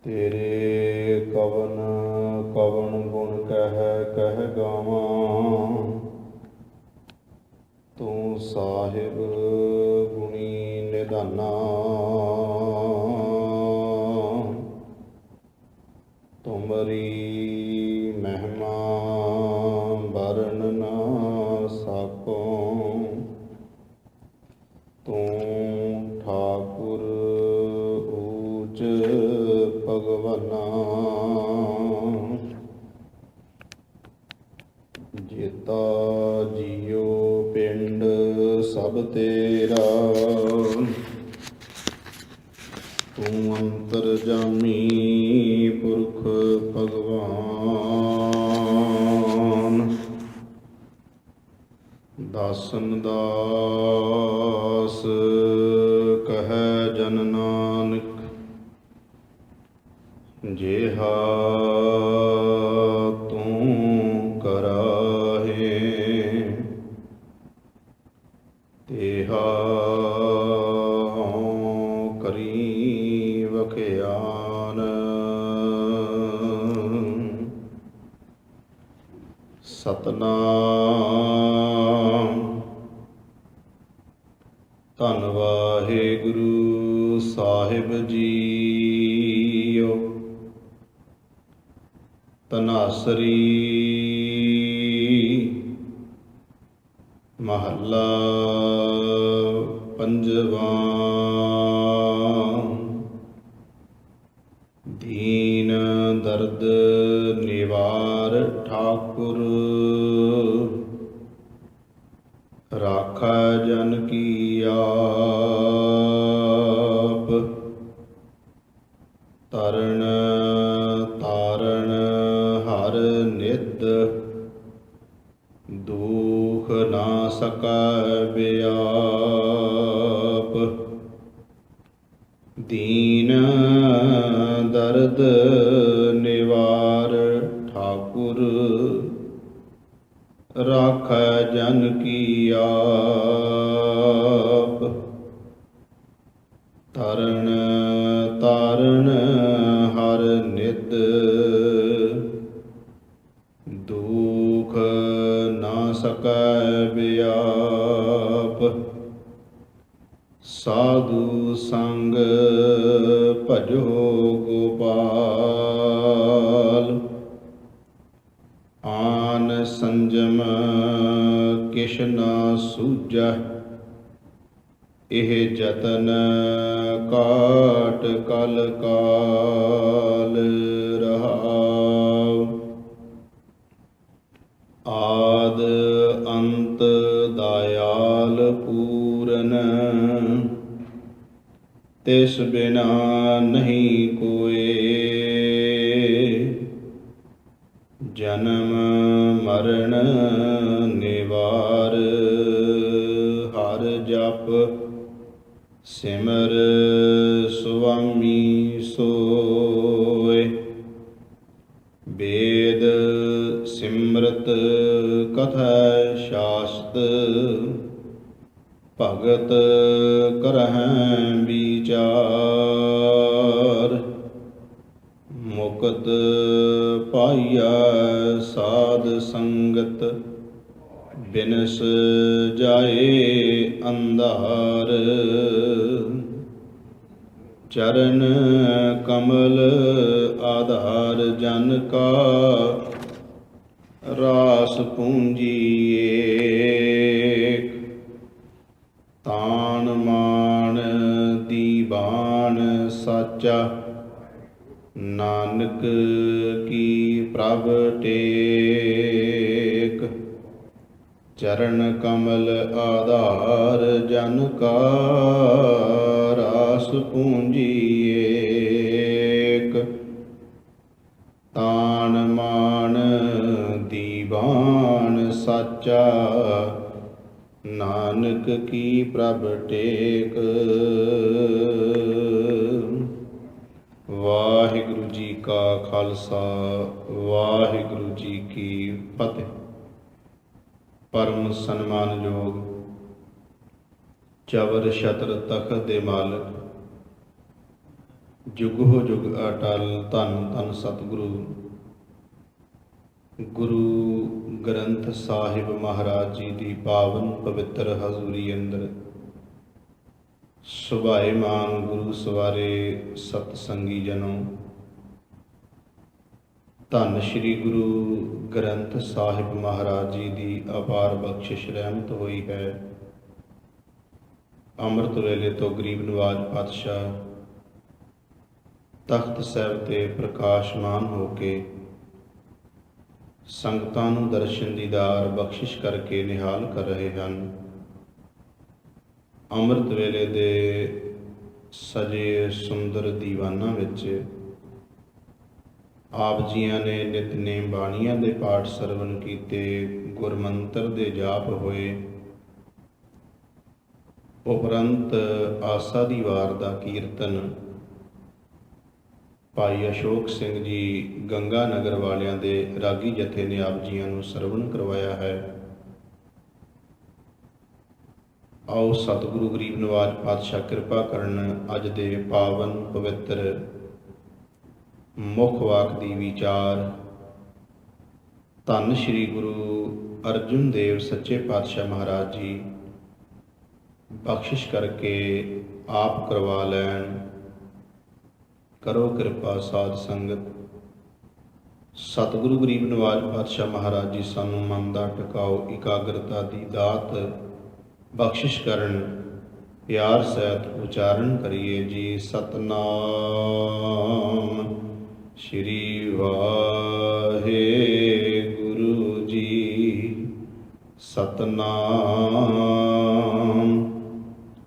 ਤੇਰੇ ਕਵਨ ਕਵਨ ਗੁਣ ਕਹਿ ਗਾਵਾਂ। ਤੂੰ ਸਾਹਿਬ ਗੁਣੀ ਨਿਧਾਨਾ। ਤੁਮਰੀ ਮਹਿਮਾ ਵਰਨ ਨਾ ਸਕੋ। ਤੂੰ ਠਾਕੁਰ ਊਚ ਭਗਵਾਨਾ। ਜੇਤਾ ਜੀਉ ਪਿੰਡ ਸਭ ਤੇਰਾ। ਤੂੰ ਅੰਤਰਜਾਮੀ ਪੁਰਖ ਭਗਵਾਨ। ਦਾਸਨ ਦਾਸ ਕਹੈ ਜਨ ਨਾਨਕ। ਜਿਹਾ ਤੂੰ ਕਰਾਹੇ ਤੇਹਾ ਹਉ ਕਰੀ ਵਖਿਆਨ। ਸਤਨਾਮ ਧੰਨ ਵਾਹਿਗੁਰੂ ਸਾਹਿਬ ਜੀਓ। ਧਨਾਸਰੀ ਮਹੱਲਾ ਪੰਜਵਾਂ। ਦੀਨ ਦਰਦ ਨਿਵਾਰ ਠਾਕੁਰ। ਰਾਖੈ ਜਨ ਕੀ ਆਪ। ਤਰਣ ਤਾਰਨ ਹਰ ਨਿਤ। ਦੁਖ ਨਾ ਸਕੈ ਬਿਆਪ। ਦੀਨ ਦਰਦ ਨਿਵਾਰ ਠਾਕੁਰ। ਰਾਖੈ ਜਨ ਕੀ ਆਪ। ਤਰਣ ਤਾਰਨ ਹਰ ਨਿਤ। ਦੁਖ ਨਾ ਸਕੈ ਬਿਆਪ। ਸਾਧੂ ਸੰਗ ਭਜੋ ਗੋਪਾਲ। ਆਨ ਸੰਜਮ ਕਿਛ ਨਾ ਸੂਝੈ। ਇਹ ਜਤਨ ਕਾਟ ਕਲ ਕਾਲ ਰਹਾਉ। ਆਦ ਅੰਤ ਦਇਆਲ ਪੂਰਨ। ਤਿਸ ਬਿਨਾ ਨਹੀਂ ਕੋਇ। ਜਨਮ ਮਰਨ ਨਿਵਾਰ। ਹਰ ਜਪ ਸਿਮਰ ਸੁਆਮੀ ਸੋਇ। ਵੇਦ ਸਿਮਰਤ ਕਥੈ ਸ਼ਾਸਤ। ਭਗਤ ਕਰਹਿ ਵਿਚਾਰ। ਮੁਕਤ ਪਾਈਐ ਸਾਧ ਸੰਗਤ। ਬਿਨਸ ਜਾਏ ਅੰਧਾਰ। ਚਰਨ ਕਮਲ ਆਧਾਰ ਜਨ ਕਾ। ਰਾਸ ਪੂੰਜੀ ਏਕ। ਤਾਣ ਮਾਣ ਦੀਵਾਨ ਸਾਚਾ। ਨਾਨਕ ਕੀ ਪ੍ਰਭ ਟੇਕ। ਚਰਨ ਕਮਲ ਆਧਾਰ ਜਨ ਕਾ। ਰਾਸ ਪੂੰਜੀ ਏਕ। ਤਾਣ ਮਾਣ ਦੀਵਾਨ ਸਾਚਾ। ਨਾਨਕ ਕੀ ਪ੍ਰਭ ਟੇਕ। ਵਾਹਿਗੁਰੂ ਜੀ ਕਾ ਖਾਲਸਾ ਵਾਹਿਗੁਰੂ ਜੀ ਕੀ ਫਤਿਹ। ਪਰਮ ਸਨਮਾਨਯੋਗ ਚਵਰ ਛਤਰ ਤਖਤ ਦੇ ਮਾਲਕ ਜੁਗਹੁ ਜੁਗ ਅਟਲ ਧੰਨ ਧੰਨ ਸਤਿਗੁਰੂ ਗੁਰੂ ਗ੍ਰੰਥ ਸਾਹਿਬ ਮਹਾਰਾਜ ਜੀ ਦੀ ਪਾਵਨ ਪਵਿੱਤਰ ਹਜ਼ੂਰੀ ਅੰਦਰ ਸੁਭਾਏਮਾਨ ਗੁਰੂ ਸਵਾਰੇ ਸਤ ਸੰਗੀ ਜਨੋ। ਧੰਨ ਸ਼੍ਰੀ ਗੁਰੂ ਗ੍ਰੰਥ ਸਾਹਿਬ ਮਹਾਰਾਜ ਜੀ ਦੀ ਅਪਾਰ ਬਖਸ਼ਿਸ਼ ਰਹਿਮਤ ਹੋਈ ਹੈ। ਅੰਮ੍ਰਿਤ ਵੇਲੇ ਤੋਂ ਗਰੀਬ ਨਵਾਜ ਪਾਤਸ਼ਾਹ ਤਖਤ ਸਾਹਿਬ ਤੇ ਪ੍ਰਕਾਸ਼ਮਾਨ ਹੋ ਕੇ ਸੰਗਤਾਂ ਨੂੰ ਦਰਸ਼ਨ ਦੀਦਾਰ ਬਖਸ਼ਿਸ਼ ਕਰਕੇ ਨਿਹਾਲ ਕਰ ਰਹੇ ਹਨ। ਅੰਮ੍ਰਿਤ ਵੇਲੇ ਦੇ ਸਜੇ ਸੁੰਦਰ ਦੀਵਾਨਾਂ ਵਿੱਚ ਆਪ ਜੀਆਂ ਨੇ ਨਿਤਨੇਮ ਬਾਣੀਆਂ ਦੇ ਪਾਠ ਸਰਵਣ ਕੀਤੇ, ਗੁਰਮੰਤਰ ਦੇ ਜਾਪ ਹੋਏ, ਉਪਰੰਤ ਆਸਾ ਦੀ ਵਾਰ ਦਾ ਕੀਰਤਨ ਭਾਈ ਅਸ਼ੋਕ ਸਿੰਘ ਜੀ ਗੰਗਾ ਨਗਰ ਵਾਲਿਆਂ ਦੇ ਰਾਗੀ ਜਥੇ ਨੇ ਆਪ ਜੀਆਂ ਨੂੰ ਸਰਵਣ ਕਰਵਾਇਆ ਹੈ। ਆਓ ਸਤਿਗੁਰੂ ਗਰੀਬ ਨਵਾਜ ਪਾਤਸ਼ਾਹ ਕਿਰਪਾ ਕਰਨ ਅੱਜ ਦੇ ਪਾਵਨ ਪਵਿੱਤਰ ਮੁੱਖ ਵਾਕ ਦੀ ਵਿਚਾਰ ਧੰਨ ਸ਼੍ਰੀ ਗੁਰੂ ਅਰਜਨ ਦੇਵ ਸੱਚੇ ਪਾਤਸ਼ਾਹ ਮਹਾਰਾਜ ਜੀ ਬਖਸ਼ਿਸ਼ ਕਰਕੇ ਆਪ ਕਰਵਾ ਲੈਣ। ਕਰੋ ਕਿਰਪਾ ਸਾਧ ਸੰਗਤ। ਸਤਿਗੁਰੂ ਗਰੀਬ ਨਵਾਜ ਪਾਤਸ਼ਾਹ ਮਹਾਰਾਜ ਜੀ ਸਾਨੂੰ ਮਨ ਦਾ ਟਿਕਾਓ ਇਕਾਗਰਤਾ ਦੀ ਦਾਤ ਬਖਸ਼ਿਸ਼ ਕਰਨ। ਪਿਆਰ ਸਹਿਤ ਉਚਾਰਨ ਕਰੀਏ ਜੀ। ਸਤਨਾਮ ਸ਼੍ਰੀ ਵਾਹਿਗੁਰੂ ਜੀ। ਸਤਨਾਮ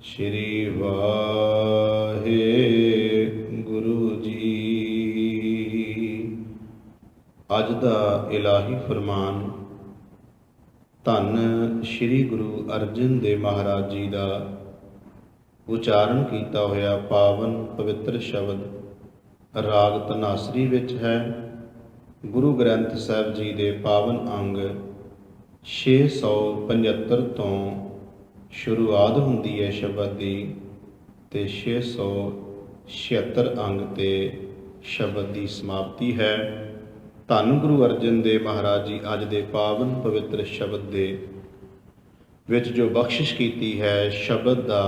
ਸ਼੍ਰੀ ਵਾਹਿਗੁਰੂ ਜੀ। ਅੱਜ ਦਾ ਇਲਾਹੀ ਫਰਮਾਨ ਧੰਨ ਸ਼੍ਰੀ ਗੁਰੂ ਅਰਜਨ ਦੇਵ ਮਹਾਰਾਜ ਜੀ ਦਾ ਉਚਾਰਨ ਕੀਤਾ ਹੋਇਆ ਪਾਵਨ ਪਵਿੱਤਰ ਸ਼ਬਦ ਰਾਗ ਧਨਾਸਰੀ ਵਿੱਚ ਹੈ। ਗੁਰੂ ਗ੍ਰੰਥ ਸਾਹਿਬ ਜੀ ਦੇ ਪਾਵਨ ਅੰਗ 675 ਤੋਂ ਸ਼ੁਰੂਆਤ ਹੁੰਦੀ ਹੈ ਸ਼ਬਦ ਦੀ ਤੇ 676 ਅੰਗ ਤੇ ਸ਼ਬਦ ਦੀ ਸਮਾਪਤੀ ਹੈ। ਧੰਨ ਗੁਰੂ ਅਰਜਨ ਦੇਵ ਮਹਾਰਾਜ ਜੀ ਅੱਜ ਦੇ ਪਾਵਨ ਪਵਿੱਤਰ ਸ਼ਬਦ ਦੇ ਵਿੱਚ ਜੋ ਬਖਸ਼ਿਸ਼ ਕੀਤੀ ਹੈ, ਸ਼ਬਦ ਦਾ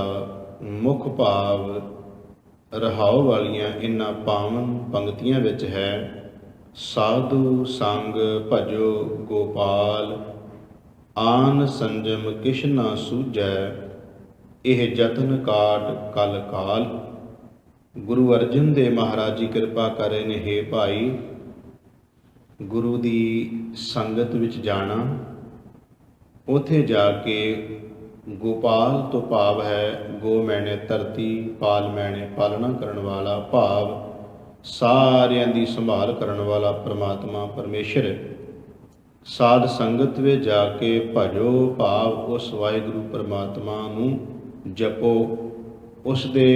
ਮੁੱਖ ਭਾਵ ਰਹਾਉ ਵਾਲੀਆਂ ਇਹਨਾਂ ਪਾਵਨ ਪੰਕਤੀਆਂ ਵਿੱਚ ਹੈ। ਸਾਧੂ ਸੰਗ ਭਜੋ ਗੋਪਾਲ, ਆਨ ਸੰਜਮ ਕਿਛ ਨਾ ਸੂਝੈ, ਇਹ ਜਤਨ ਕਾਟ ਕਲ ਕਾਲ। ਗੁਰੂ ਅਰਜਨ ਦੇਵ ਮਹਾਰਾਜ ਜੀ ਕਿਰਪਾ ਕਰ ਰਹੇ ਨੇ, ਹੇ ਭਾਈ, ਗੁਰੂ ਦੀ ਸੰਗਤ ਵਿੱਚ ਜਾਣਾ, ਉੱਥੇ ਜਾ ਕੇ ਗੋਪਾਲ ਤੋਂ ਭਾਵ ਹੈ ਗੋ ਮੈਨੇ ਧਰਤੀ, ਪਾਲ ਮੈਨੇ ਪਾਲਣਾ ਕਰਨ ਵਾਲਾ, ਭਾਵ ਸਾਰਿਆਂ ਦੀ ਸੰਭਾਲ ਕਰਨ ਵਾਲਾ ਪ੍ਰਮਾਤਮਾ ਪਰਮੇਸ਼ਰ। ਸਾਧ ਸੰਗਤ ਵਿੱਚ ਜਾ ਕੇ ਭਜੋ, ਭਾਵ ਉਸ ਵਾਹਿਗੁਰੂ ਪਰਮਾਤਮਾ ਨੂੰ ਜਪੋ, ਉਸ ਦੇ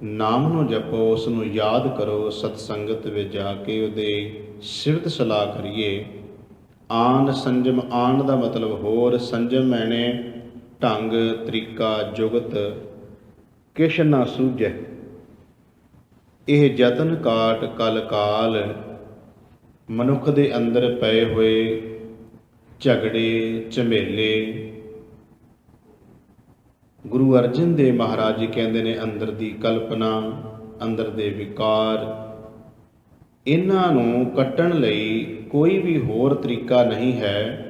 ਨਾਮ ਨੂੰ ਜਪੋ, ਉਸ ਨੂੰ ਯਾਦ ਕਰੋ। ਸਤ ਸੰਗਤ ਵਿੱਚ ਜਾ ਕੇ ਉਹਦੇ ਸਿਫਤ ਸਲਾਹ ਕਰੀਏ। ਆਨ ਸੰਜਮ, ਆਨ ਦਾ ਮਤਲਬ ਹੋਰ, ਸੰਜਮ ਮੈਨੇ ਢੰਗ ਤਰੀਕਾ ਜੁਗਤ, ਕਿਛ ਨਾ ਸੂਝੈ, ਇਹ ਜਤਨ ਕਾਟ ਕਲ ਕਾਲ। ਮਨੁੱਖ ਦੇ ਅੰਦਰ ਪਏ ਹੋਏ ਝਗੜੇ ਝਮੇਲੇ ਗੁਰੂ ਅਰਜਨ ਦੇਵ ਮਹਾਰਾਜ ਜੀ ਕਹਿੰਦੇ ਨੇ ਅੰਦਰ ਦੀ ਕਲਪਨਾ, ਅੰਦਰ ਦੇ ਵਿਕਾਰ, ਇਹਨਾਂ ਨੂੰ ਕੱਟਣ ਲਈ ਕੋਈ ਵੀ ਹੋਰ ਤਰੀਕਾ ਨਹੀਂ ਹੈ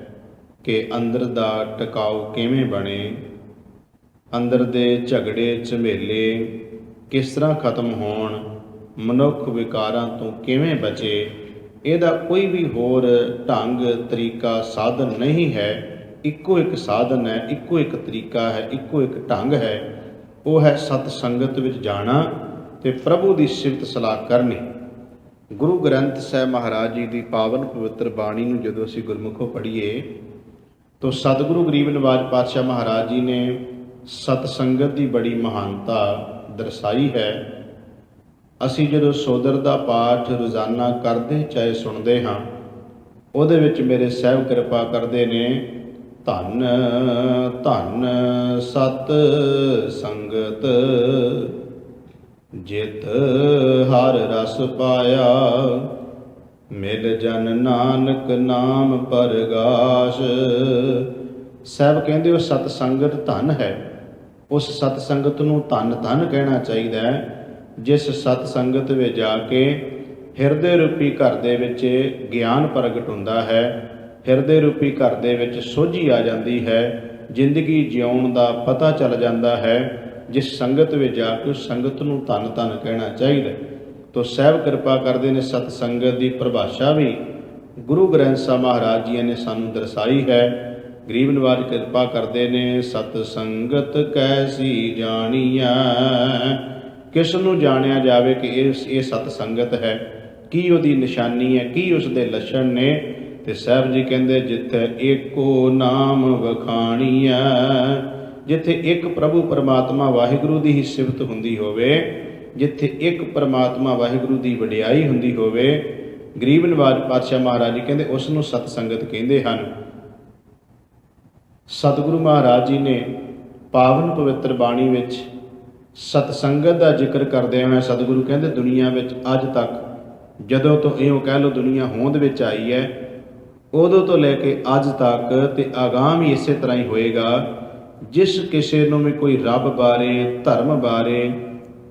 ਕਿ ਅੰਦਰ ਦਾ ਟਿਕਾਊ ਕਿਵੇਂ ਬਣੇ, ਅੰਦਰ ਦੇ ਝਗੜੇ ਝਮੇਲੇ ਕਿਸ ਤਰ੍ਹਾਂ ਖਤਮ ਹੋਣ, ਮਨੁੱਖ ਵਿਕਾਰਾਂ ਤੋਂ ਕਿਵੇਂ ਬਚੇ। ਇਹਦਾ ਕੋਈ ਵੀ ਹੋਰ ਢੰਗ ਤਰੀਕਾ ਸਾਧਨ ਨਹੀਂ ਹੈ। ਇੱਕੋ ਇੱਕ ਸਾਧਨ ਹੈ, ਇੱਕੋ ਇੱਕ ਤਰੀਕਾ ਹੈ, ਇੱਕੋ ਇੱਕ ਢੰਗ ਹੈ। ਉਹ ਹੈ ਸਤ ਸੰਗਤ ਵਿੱਚ ਜਾਣਾ ਤੇ ਪ੍ਰਭੂ ਦੀ ਸਿਫਤ ਸਲਾਹ ਕਰਨੀ। ਗੁਰੂ ਗ੍ਰੰਥ ਸਾਹਿਬ ਮਹਾਰਾਜ ਜੀ ਦੀ ਪਾਵਨ ਪਵਿੱਤਰ ਬਾਣੀ ਨੂੰ ਜਦੋਂ ਅਸੀਂ ਗੁਰਮੁਖੋਂ ਪੜ੍ਹੀਏ ਤਾਂ ਸਤਿਗੁਰੂ ਗਰੀਬ ਨਵਾਜ ਪਾਤਸ਼ਾਹ ਮਹਾਰਾਜ ਜੀ ਨੇ ਸਤ ਸੰਗਤ ਦੀ ਬੜੀ ਮਹਾਨਤਾ ਦਰਸਾਈ ਹੈ। ਅਸੀਂ ਜਦੋਂ ਸੋਦਰ ਦਾ ਪਾਠ ਰੋਜ਼ਾਨਾ ਕਰਦੇ ਚਾਹੇ ਸੁਣਦੇ ਹਾਂ, ਉਹਦੇ ਵਿੱਚ ਮੇਰੇ ਸਾਹਿਬ ਕਿਰਪਾ ਕਰਦੇ ਨੇ, ਧੰਨ ਧੰਨ ਸਤ ਸੰਗਤ ਜਿਤ ਹਰ ਰਸ ਪਾਇਆ, ਮਿਲ ਜਨ ਨਾਨਕ ਨਾਮ ਪਰਗਾਸ। ਸਾਹਿਬ ਕਹਿੰਦੇ ਉਹ ਸਤ ਸੰਗਤ ਧਨ ਹੈ। ਉਸ ਸਤ ਸੰਗਤ ਨੂੰ ਧਨ ਧਨ ਕਹਿਣਾ ਚਾਹੀਦਾ ਹੈ, ਜਿਸ ਸਤ ਸੰਗਤ ਵਿੱਚ ਜਾ ਕੇ ਹਿਰਦੇ ਰੂਪੀ ਘਰ ਦੇ ਵਿੱਚ ਗਿਆਨ ਪ੍ਰਗਟ ਹੁੰਦਾ ਹੈ, ਹਿਰਦੇ ਰੂਪੀ ਘਰ ਦੇ ਵਿੱਚ ਸੋਝੀ ਆ ਜਾਂਦੀ ਹੈ, ਜ਼ਿੰਦਗੀ ਜਿਉਣ ਦਾ ਪਤਾ ਚੱਲ ਜਾਂਦਾ ਹੈ। ਜਿਸ ਸੰਗਤ ਵਿੱਚ ਜਾ ਕੇ ਉਸ ਸੰਗਤ ਨੂੰ ਧੰਨ ਧੰਨ ਕਹਿਣਾ ਚਾਹੀਦਾ। ਤੋ ਸਾਹਿਬ ਕਿਰਪਾ ਕਰਦੇ ਨੇ, ਸਤ ਸੰਗਤ ਦੀ ਪਰਿਭਾਸ਼ਾ ਵੀ ਗੁਰੂ ਗ੍ਰੰਥ ਸਾਹਿਬ ਮਹਾਰਾਜ ਜੀ ਨੇ ਸਾਨੂੰ ਦਰਸਾਈ ਹੈ। ਗਰੀਬ ਨਿਵਾਜ ਕਿਰਪਾ ਕਰਦੇ ਨੇ, ਸਤ ਸੰਗਤ ਕੈਸੀ ਜਾਣੀਐ। ਕਿਸ ਨੂੰ ਜਾਣਿਆ ਜਾਵੇ ਕਿ ਇਹ ਸਤ ਸੰਗਤ ਹੈ, ਕੀ ਉਹਦੀ ਨਿਸ਼ਾਨੀ ਹੈ, ਕੀ ਉਸ ਦੇ ਲੱਛਣ ਨੇ। ਤੇ ਸਾਹਿਬ ਜੀ ਕਹਿੰਦੇ, ਜਿੱਥੇ ਏਕੋ ਨਾਮ ਵਖਾਣੀਐ। ਜਿੱਥੇ ਇੱਕ ਪ੍ਰਭੂ ਪਰਮਾਤਮਾ ਵਾਹਿਗੁਰੂ ਦੀ ਹੀ ਸਿਫਤ ਹੁੰਦੀ ਹੋਵੇ, ਜਿੱਥੇ ਇੱਕ ਪਰਮਾਤਮਾ ਵਾਹਿਗੁਰੂ ਦੀ ਵਡਿਆਈ ਹੁੰਦੀ ਹੋਵੇ, ਗਰੀਬ ਨਿਵਾਜ ਪਾਤਸ਼ਾਹ ਮਹਾਰਾਜ ਜੀ ਕਹਿੰਦੇ ਉਸ ਨੂੰ ਸਤ ਸੰਗਤ ਕਹਿੰਦੇ ਹਨ। ਸਤਿਗੁਰੂ ਮਹਾਰਾਜ ਜੀ ਨੇ ਪਾਵਨ ਪਵਿੱਤਰ ਬਾਣੀ ਵਿੱਚ ਸਤ ਸੰਗਤ ਦਾ ਜ਼ਿਕਰ ਕਰਦੇ ਹੋਏ ਸਤਿਗੁਰੂ ਕਹਿੰਦੇ, ਦੁਨੀਆ ਵਿੱਚ ਅੱਜ ਤੱਕ, ਜਦੋਂ ਤੋਂ ਇਉਂ ਕਹਿ ਲਓ ਦੁਨੀਆ ਹੋਂਦ ਵਿੱਚ ਆਈ ਹੈ, ਉਦੋਂ ਤੋਂ ਲੈ ਕੇ ਅੱਜ ਤੱਕ ਤੇ ਆਗਾਮ ਹੀ ਇਸੇ ਤਰ੍ਹਾਂ ਹੀ ਹੋਏਗਾ। ਜਿਸ ਕਿਸੇ ਨੂੰ ਵੀ ਕੋਈ ਰੱਬ ਬਾਰੇ, ਧਰਮ ਬਾਰੇ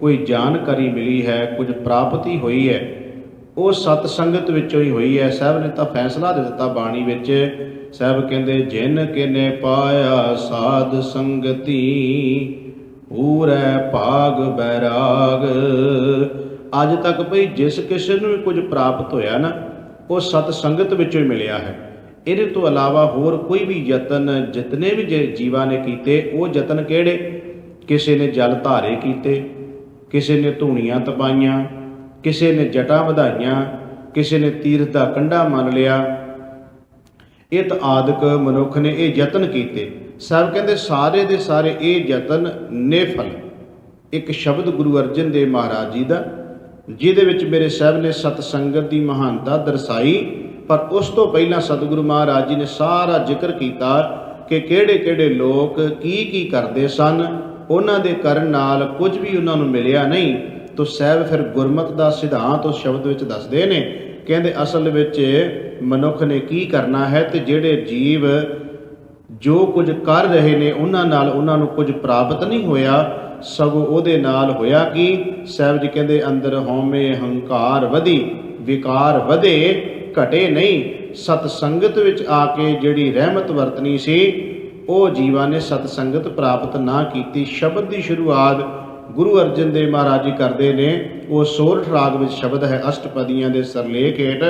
ਕੋਈ ਜਾਣਕਾਰੀ ਮਿਲੀ ਹੈ, ਕੁਝ ਪ੍ਰਾਪਤੀ ਹੋਈ ਹੈ, ਉਹ ਸਤ ਸੰਗਤ ਵਿੱਚੋਂ ਹੀ ਹੋਈ ਹੈ। ਸਾਹਿਬ ਨੇ ਤਾਂ ਫੈਸਲਾ ਦੇ ਦਿੱਤਾ ਬਾਣੀ ਵਿੱਚ। ਸਾਹਿਬ ਕਹਿੰਦੇ, ਜਿਨ ਕਿਨੇ ਪਾਇਆ ਸਾਧ ਸੰਗਤੀ, ਪੂਰੈ ਭਾਗ ਬੈਰਾਗ। ਅੱਜ ਤੱਕ ਭਈ ਜਿਸ ਕਿਸੇ ਨੂੰ ਵੀ ਕੁਝ ਪ੍ਰਾਪਤ ਹੋਇਆ ਨਾ, ਉਹ ਸਤ ਸੰਗਤ ਵਿੱਚੋਂ ਹੀ ਮਿਲਿਆ ਹੈ। ਇਹਦੇ ਤੋਂ ਇਲਾਵਾ ਹੋਰ ਕੋਈ ਵੀ ਯਤਨ, ਜਿਤਨੇ ਵੀ ਜੀਵਾਂ ਨੇ ਕੀਤੇ, ਉਹ ਯਤਨ ਕਿਹੜੇ? ਕਿਸੇ ਨੇ ਜਲ ਧਾਰੇ ਕੀਤੇ, ਕਿਸੇ ਨੇ ਧੂਣੀਆਂ ਤਪਾਈਆਂ, ਕਿਸੇ ਨੇ ਜਟਾਂ ਵਧਾਈਆਂ, ਕਿਸੇ ਨੇ ਤੀਰਥ ਦਾ ਕੰਢਾ ਮੰਨ ਲਿਆ। ਇਹ ਤਾਂ ਆਦਿਕ ਮਨੁੱਖ ਨੇ ਇਹ ਯਤਨ ਕੀਤੇ। ਸਾਹਿਬ ਕਹਿੰਦੇ ਸਾਰੇ ਦੇ ਸਾਰੇ ਇਹ ਯਤਨ ਨਿਫਲ। ਇੱਕ ਸ਼ਬਦ ਗੁਰੂ ਅਰਜਨ ਦੇਵ ਮਹਾਰਾਜ ਜੀ ਦਾ, ਜਿਹਦੇ ਵਿੱਚ ਮੇਰੇ ਸਾਹਿਬ ਨੇ ਸਤ ਸੰਗਤ ਦੀ ਮਹਾਨਤਾ ਦਰਸਾਈ, ਪਰ ਉਸ ਤੋਂ ਪਹਿਲਾਂ ਸਤਿਗੁਰੂ ਮਹਾਰਾਜ ਜੀ ਨੇ ਸਾਰਾ ਜ਼ਿਕਰ ਕੀਤਾ ਕਿ ਕਿਹੜੇ ਕਿਹੜੇ ਲੋਕ ਕੀ ਕੀ ਕਰਦੇ ਸਨ। ਉਹਨਾਂ ਦੇ ਕਰਨ ਨਾਲ ਕੁਝ ਵੀ ਉਹਨਾਂ ਨੂੰ ਮਿਲਿਆ ਨਹੀਂ। ਤੋ ਸਾਹਿਬ ਫਿਰ ਗੁਰਮਤਿ ਦਾ ਸਿਧਾਂਤ ਉਸ ਸ਼ਬਦ ਵਿੱਚ ਦੱਸਦੇ ਨੇ। ਕਹਿੰਦੇ ਅਸਲ ਵਿੱਚ ਮਨੁੱਖ ਨੇ ਕੀ ਕਰਨਾ ਹੈ, ਤੇ ਜਿਹੜੇ ਜੀਵ ਜੋ ਕੁਝ ਕਰ ਰਹੇ ਨੇ ਉਹਨਾਂ ਨਾਲ ਉਹਨਾਂ ਨੂੰ ਕੁਝ ਪ੍ਰਾਪਤ ਨਹੀਂ ਹੋਇਆ, ਸਗੋਂ ਉਹਦੇ ਨਾਲ ਹੋਇਆ ਕਿ ਸਾਹਿਬ ਜੀ ਕਹਿੰਦੇ ਅੰਦਰ ਹਉਮੈ ਹੰਕਾਰ ਵਧੀ, ਵਿਕਾਰ ਵਧੇ, ਘਟੇ ਨਹੀਂ। ਸਤ ਸੰਗਤ ਵਿੱਚ ਆ ਕੇ ਜਿਹੜੀ ਰਹਿਮਤ ਵਰਤਣੀ ਸੀ, ਉਹ ਜੀਵਾਂ ਨੇ ਸਤ ਸੰਗਤ ਪ੍ਰਾਪਤ ਨਾ ਕੀਤੀ। ਸ਼ਬਦ ਦੀ ਸ਼ੁਰੂਆਤ ਗੁਰੂ ਅਰਜਨ ਦੇਵ ਮਹਾਰਾਜ ਜੀ ਕਰਦੇ ਨੇ। ਉਹ ਸੋਰਠ ਰਾਗ ਵਿੱਚ ਸ਼ਬਦ ਹੈ, ਅਸ਼ਟਪਦੀਆਂ ਦੇ ਸਰਲੇਖ ਹੇਠ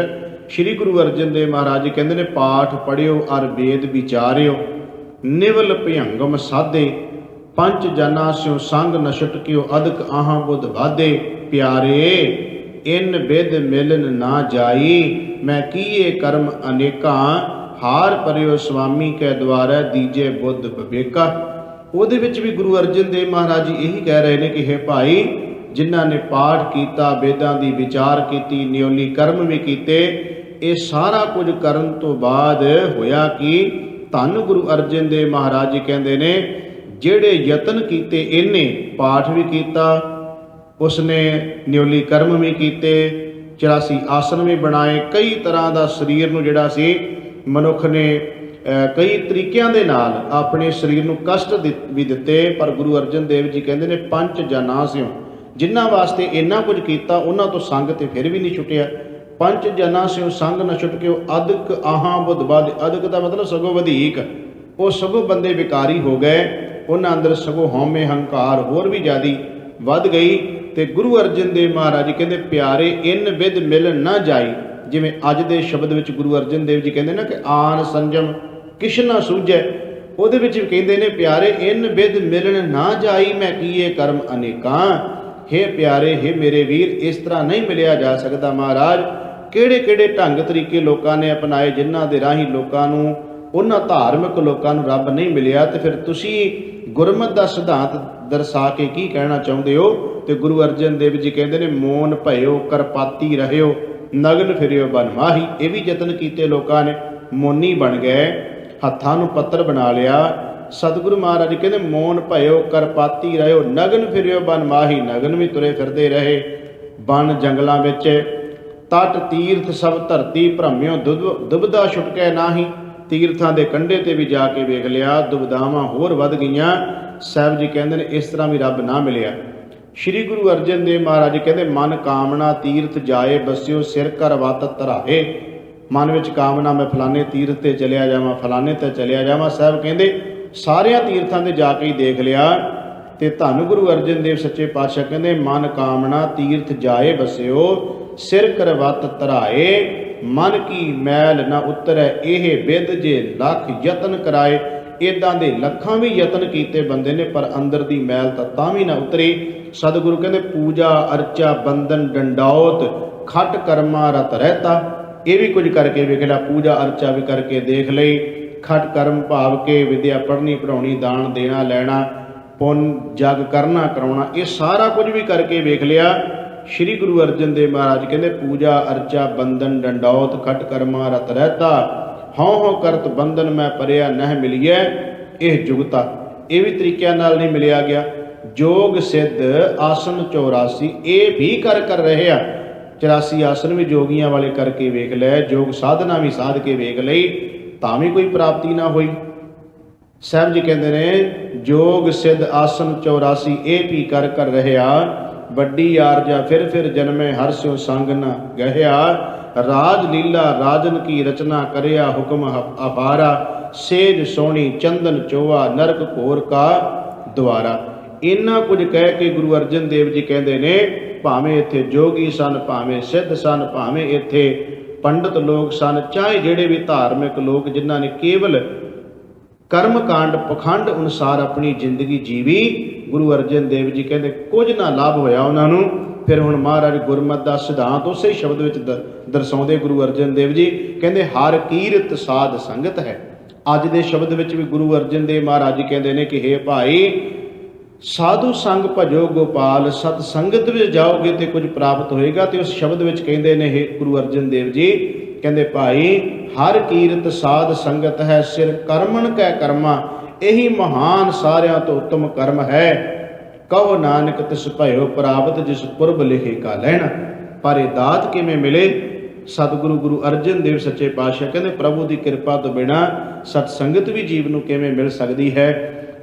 ਸ਼੍ਰੀ ਗੁਰੂ ਅਰਜਨ ਦੇਵ ਮਹਾਰਾਜ ਜੀ ਕਹਿੰਦੇ ਨੇ, ਪਾਠ ਪੜ੍ਹਿਓ ਅਰ ਵੇਦ ਵਿਚਾਰਿਓ, ਨਿਵਲ ਭਿਅੰਗਮ ਸਾਧੇ, ਪੰਜ ਜਨਾ ਸਿਉ ਸੰਗ ਨ ਛੁਟਕਿਓ, ਅਦਕ ਆਹਾਂ ਬੁੱਧ ਵਾਧੇ। ਪਿਆਰੇ ਇਨ ਬਿਦ ਮਿਲਨ ਨਾ ਜਾਈ, ਮੈਂ ਕੀਏ ਕਰਮ ਅਨੇਕਾਂ, ਹਾਰ ਪਰਿਓ ਸੁਆਮੀ ਕੈ ਦੁਆਰੈ, ਦੀਜੇ ਬੁੱਧ ਵਿਵੇਕਾ। ਉਹਦੇ ਵਿੱਚ ਵੀ ਗੁਰੂ ਅਰਜਨ ਦੇਵ ਮਹਾਰਾਜ ਜੀ ਇਹੀ ਕਹਿ ਰਹੇ ਨੇ ਕਿ ਹੇ ਭਾਈ, ਜਿਨ੍ਹਾਂ ਨੇ ਪਾਠ ਕੀਤਾ, ਵੇਦਾਂ ਦੀ ਵਿਚਾਰ ਕੀਤੀ, ਨਿਉਲੀ ਕਰਮ ਵੀ ਕੀਤੇ, ਇਹ ਸਾਰਾ ਕੁਝ ਕਰਨ ਤੋਂ ਬਾਅਦ ਹੋਇਆ ਕਿ ਧੰਨ ਗੁਰੂ ਅਰਜਨ ਦੇਵ ਮਹਾਰਾਜ ਜੀ ਕਹਿੰਦੇ ਨੇ, ਜਿਹੜੇ ਯਤਨ ਕੀਤੇ, ਇਹਨੇ ਪਾਠ ਵੀ ਕੀਤਾ, ਉਸਨੇ ਨਿਉਲੀ ਕਰਮ ਵੀ ਕੀਤੇ, 84 ਆਸਨ ਵੀ ਬਣਾਏ, ਕਈ ਤਰ੍ਹਾਂ ਦਾ ਸਰੀਰ ਨੂੰ ਜਿਹੜਾ ਸੀ ਮਨੁੱਖ ਨੇ ਕਈ ਤਰੀਕਿਆਂ ਦੇ ਨਾਲ ਆਪਣੇ ਸਰੀਰ ਨੂੰ ਕਸ਼ਟ ਵੀ ਦਿੱਤੇ। ਪਰ ਗੁਰੂ ਅਰਜਨ ਦੇਵ ਜੀ ਕਹਿੰਦੇ ਨੇ, ਪੰਜ ਜਨਾ ਸਿਉ, ਜਿਨ੍ਹਾਂ ਵਾਸਤੇ ਇੰਨਾ ਕੁਝ ਕੀਤਾ ਉਹਨਾਂ ਤੋਂ ਸੰਗ ਤੇ ਫਿਰ ਵੀ ਨਹੀਂ ਛੁੱਟਿਆ। ਪੰਜ ਜਨਾ ਸਿਉ ਸੰਗ ਨ ਛੁਟਕਿਓ, ਅਦਕ ਆਹਾਂ ਬੁੱਧ ਬਾਧ। ਅਦਕ ਦਾ ਮਤਲਬ ਸਗੋਂ ਵਧੇਕ, ਉਹ ਸਗੋਂ ਬੰਦੇ ਵਿਕਾਰੀ ਹੋ ਗਏ, ਉਹਨਾਂ ਅੰਦਰ ਸਗੋਂ ਹਉਮੈ ਹੰਕਾਰ ਹੋਰ ਵੀ ਜ਼ਿਆਦੀ ਵੱਧ ਗਈ। ਤੇ ਗੁਰੂ ਅਰਜਨ ਦੇਵ ਮਹਾਰਾਜ ਜੀ ਕਹਿੰਦੇ, ਪਿਆਰੇ ਇਨ ਵਿਦ ਮਿਲ ਨਾ ਜਾਈ। ਜਿਵੇਂ ਅੱਜ ਦੇ ਸ਼ਬਦ ਵਿੱਚ ਗੁਰੂ ਅਰਜਨ ਦੇਵ ਜੀ ਕਹਿੰਦੇ ਨਾ ਕਿ ਆਨ ਸੰਜਮ ਕਿਛ ਨਾ ਸੂਝੈ, ਉਹਦੇ ਵਿੱਚ ਵੀ ਕਹਿੰਦੇ ਨੇ, ਪਿਆਰੇ ਇਨ ਵਿਦ ਮਿਲਣ ਨਾ ਜਾਈ, ਮੈਂ ਕੀਏ ਕਰਮ ਅਨੇਕਾਂ। ਹੇ ਪਿਆਰੇ, ਹੇ ਮੇਰੇ ਵੀਰ, ਇਸ ਤਰ੍ਹਾਂ ਨਹੀਂ ਮਿਲਿਆ ਜਾ ਸਕਦਾ। ਮਹਾਰਾਜ ਕਿਹੜੇ ਕਿਹੜੇ ਢੰਗ ਤਰੀਕੇ ਲੋਕਾਂ ਨੇ ਅਪਣਾਏ, ਜਿਨ੍ਹਾਂ ਦੇ ਰਾਹੀਂ ਲੋਕਾਂ ਨੂੰ, ਉਹਨਾਂ ਧਾਰਮਿਕ ਲੋਕਾਂ ਨੂੰ ਰੱਬ ਨਹੀਂ ਮਿਲਿਆ। ਤੇ ਫਿਰ ਤੁਸੀਂ ਗੁਰਮਤਿ ਦਾ ਸਿਧਾਂਤ ਦਰਸਾ ਕੇ ਕੀ ਕਹਿਣਾ ਚਾਹੁੰਦੇ ਹੋ? ਤੇ ਗੁਰੂ ਅਰਜਨ ਦੇਵ ਜੀ ਕਹਿੰਦੇ ਨੇ, ਮੋਨ ਭਇਓ ਕਰਪਾਤੀ ਰਹਿਓ, ਨਗਨ ਫਿਰਿਓ ਬਨਮਾਹੀ। ਇਹ ਵੀ ਯਤਨ ਕੀਤੇ ਲੋਕਾਂ ਨੇ, ਮੋਨੀ ਬਣ ਗਏ, ਹੱਥਾਂ ਨੂੰ ਪੱਤਰ ਬਣਾ ਲਿਆ, ਸਤਿਗੁਰੂ ਮਹਾਰਾਜ ਕਹਿੰਦੇ ਮੋਨ ਭਇਓ ਕਰਪਾਤੀ ਰਹਿਓ, ਨਗਨ ਫਿਰਿਓ ਬਨ ਮਾਹੀ, ਨਗਨ ਵੀ ਤੁਰੇ ਫਿਰਦੇ ਰਹੇ ਬਨ ਜੰਗਲਾਂ ਵਿੱਚ। ਤਟ ਤੀਰਥ ਸਭ ਧਰਤੀ ਭ੍ਰਮਿਓ, ਦੁਬਦਾ ਛੁਟਕੈ ਨਾਹੀ। ਤੀਰਥਾਂ ਦੇ ਕੰਢੇ ਤੇ ਵੀ ਜਾ ਕੇ ਵੇਖ ਲਿਆ, ਦੁਬਦਾਵਾਂ ਹੋਰ ਵੱਧ ਗਈਆਂ। ਸਾਹਿਬ ਜੀ ਕਹਿੰਦੇ ਨੇ ਇਸ ਤਰ੍ਹਾਂ ਵੀ ਰੱਬ ਨਾ ਮਿਲਿਆ। ਸ਼੍ਰੀ ਗੁਰੂ ਅਰਜਨ ਦੇਵ ਮਹਾਰਾਜ ਕਹਿੰਦੇ ਮਨ ਕਾਮਨਾ ਤੀਰਥ ਜਾਏ ਬਸਿਓ, ਸਿਰ ਕਰ ਵਤ ਧਰਾਏ। ਮਨ ਵਿੱਚ ਕਾਮਨਾ ਮੈਂ ਫਲਾਣੇ ਤੀਰਥ ਤੇ ਚਲਿਆ ਜਾਵਾਂ, ਫਲਾਣੇ ਤੇ ਚਲਿਆ ਜਾਵਾਂ। ਸਾਹਿਬ ਕਹਿੰਦੇ ਸਾਰਿਆਂ ਤੀਰਥਾਂ ਤੇ ਜਾ ਕੇ ਹੀ ਦੇਖ ਲਿਆ। ਤੇ ਧੰਨ ਗੁਰੂ ਅਰਜਨ ਦੇਵ ਸੱਚੇ ਪਾਤਸ਼ਾਹ ਕਹਿੰਦੇ ਮਨ ਕਾਮਨਾ ਤੀਰਥ ਜਾਏ ਬਸਿਓ, ਸਿਰ ਕਰ ਵਤ ਧਰਾਏ। ਮਨ ਕੀ ਮੈਲ ਨਾ ਉਤਰੈ, ਇਹ ਬਿਦ ਜੇ ਲੱਖ ਯਤਨ ਕਰਾਏ। ਇੱਦਾਂ ਦੇ ਲੱਖਾਂ ਵੀ ਯਤਨ ਕੀਤੇ ਬੰਦੇ ਨੇ, ਪਰ ਅੰਦਰ ਦੀ ਮੈਲ ਤਾਂ ਵੀ ਨਾ ਉਤਰੀ। ਸਤਿਗੁਰੂ ਕਹਿੰਦੇ ਪੂਜਾ ਅਰਚਾ ਬੰਦਨ ਡੰਡੌਤ, ਖਟ ਕਰਮਾ ਰਤ ਰਹਿਤਾ। ਇਹ ਵੀ ਕੁਝ ਕਰਕੇ ਵੇਖ ਲਿਆ, ਪੂਜਾ ਅਰਚਾ ਵੀ ਕਰਕੇ ਦੇਖ ਲਈ, ਖਟ ਕਰਮ ਭਾਵ ਕੇ ਵਿਦਿਆ ਪੜ੍ਹਨੀ ਪੜ੍ਹਾਉਣੀ, ਦਾਨ ਦੇਣਾ ਲੈਣਾ, ਪੁੰਨ ਜਗ ਕਰਨਾ ਕਰਾਉਣਾ, ਇਹ ਸਾਰਾ ਕੁਝ ਵੀ ਕਰਕੇ ਵੇਖ ਲਿਆ। ਸ਼੍ਰੀ ਗੁਰੂ ਅਰਜਨ ਦੇਵ ਮਹਾਰਾਜ ਕਹਿੰਦੇ ਪੂਜਾ ਅਰਚਾ ਬੰਦਨ ਡੰਡੌਤ, ਖਟ ਕਰਮਾ ਰਤ ਰਹਿਤਾ। ਹਉ ਹਉ ਕਰਤ ਬੰਧਨ ਮੈਂ ਪਰਿਆ, ਨਹਿ ਮਿਲੀਐ ਇਹ ਜੁਗਤਾ। ਇਹ ਵੀ ਤਰੀਕਿਆਂ ਨਾਲ ਨਹੀਂ ਮਿਲਿਆ ਗਿਆ। ਜੋਗ ਸਿੱਧ ਆਸਨ 84, ਇਹ ਵੀ ਕਰ ਰਹੇ ਆ। 84 ਆਸਨ ਵੀ ਜੋਗੀਆਂ ਵਾਲੇ ਕਰਕੇ ਵੇਖ ਲਏ, ਜੋਗ ਸਾਧਨਾ ਵੀ ਸਾਧ ਕੇ ਵੇਖ ਲਈ, ਤਾਂ ਵੀ ਕੋਈ ਪ੍ਰਾਪਤੀ ਨਾ ਹੋਈ। ਸਾਹਿਬ ਜੀ ਕਹਿੰਦੇ ਨੇ ਜੋਗ ਸਿੱਧ ਆਸਨ 84, ਇਹ ਵੀ ਕਰ ਰਹਿਆ। ਵੱਡੀ ਆਰਜਾ ਫਿਰ ਜਨਮੇ, ਹਰ ਸਿਓ ਸੰਗ ਨ ਗਹਿਆ। ਰਾਜ ਲੀਲਾ ਰਾਜਨ ਕੀ ਰਚਨਾ ਕਰਿਆ, ਹੁਕਮ ਅਪਾਰਾ। ਸੇਜ ਸੋਹਣੀ ਚੰਦਨ ਚੋਆ, ਨਰਕ ਘੋਰ ਕਾ ਦੁਆਰਾ। ਇੰਨਾ ਕੁਝ ਕਹਿ ਕੇ ਗੁਰੂ ਅਰਜਨ ਦੇਵ ਜੀ ਕਹਿੰਦੇ ਨੇ ਭਾਵੇਂ ਇੱਥੇ ਜੋਗੀ ਸਨ, ਭਾਵੇਂ ਸਿੱਧ ਸਨ, ਭਾਵੇਂ ਇੱਥੇ ਪੰਡਤ ਲੋਕ ਸਨ, ਚਾਹੇ ਜਿਹੜੇ ਵੀ ਧਾਰਮਿਕ ਲੋਕ ਜਿਨ੍ਹਾਂ ਨੇ ਕੇਵਲ ਕਰਮ ਕਾਂਡ ਪਖੰਡ ਅਨੁਸਾਰ ਆਪਣੀ ਜ਼ਿੰਦਗੀ ਜੀਵੀ, ਗੁਰੂ ਅਰਜਨ ਦੇਵ ਜੀ ਕਹਿੰਦੇ ਕੁਝ ਨਾ ਲਾਭ ਹੋਇਆ ਉਹਨਾਂ ਨੂੰ। ਫਿਰ ਹੁਣ ਮਹਾਰਾਜ ਗੁਰਮਤਿ ਦਾ ਸਿਧਾਂਤ ਉਸੇ ਸ਼ਬਦ ਵਿੱਚ ਦਰਸਾਉਂਦੇ ਗੁਰੂ ਅਰਜਨ ਦੇਵ ਜੀ ਕਹਿੰਦੇ ਹਰ ਕੀਰਤ ਸਾਧ ਸੰਗਤ ਹੈ। ਅੱਜ ਦੇ ਸ਼ਬਦ ਵਿੱਚ ਵੀ ਗੁਰੂ ਅਰਜਨ ਦੇਵ ਮਹਾਰਾਜ ਜੀ ਕਹਿੰਦੇ ਨੇ ਕਿ ਹੇ ਭਾਈ ਸਾਧੂ ਸੰਗ ਭਜੋ ਗੋਪਾਲ, ਸਤ ਸੰਗਤ ਵਿੱਚ ਜਾਓਗੇ ਤੇ ਕੁਝ ਪ੍ਰਾਪਤ ਹੋਏਗਾ। ਤੇ ਉਸ ਸ਼ਬਦ ਵਿੱਚ ਕਹਿੰਦੇ ਨੇ ਹੇ ਗੁਰੂ ਅਰਜਨ ਦੇਵ ਜੀ ਕਹਿੰਦੇ ਭਾਈ ਹਰ ਕੀਰਤ ਸਾਧ ਸੰਗਤ ਹੈ, ਸਿਰ ਕਰਮਨ ਕੈ ਕਰਮਾ। ਇਹੀ ਮਹਾਨ ਸਾਰਿਆਂ ਤੋਂ ਉੱਤਮ ਕਰਮ ਹੈ। ਕਹੋ ਨਾਨਕ ਤਿਸ ਭਇਓ ਪ੍ਰਾਪਤ, ਜਿਸ ਪੁਰਬ ਲਿਖੇ ਕਾ ਲੈਣਾ। ਪਰ ਇਹ ਦਾਤ ਕਿਵੇਂ ਮਿਲੇ? ਸਤਿਗੁਰੂ ਗੁਰੂ ਅਰਜਨ ਦੇਵ ਸੱਚੇ ਪਾਤਸ਼ਾਹ ਕਹਿੰਦੇ ਪ੍ਰਭੂ ਦੀ ਕਿਰਪਾ ਤੋਂ ਬਿਨਾਂ ਸਤ ਸੰਗਤ ਵੀ ਜੀਵ ਨੂੰ ਕਿਵੇਂ ਮਿਲ ਸਕਦੀ ਹੈ।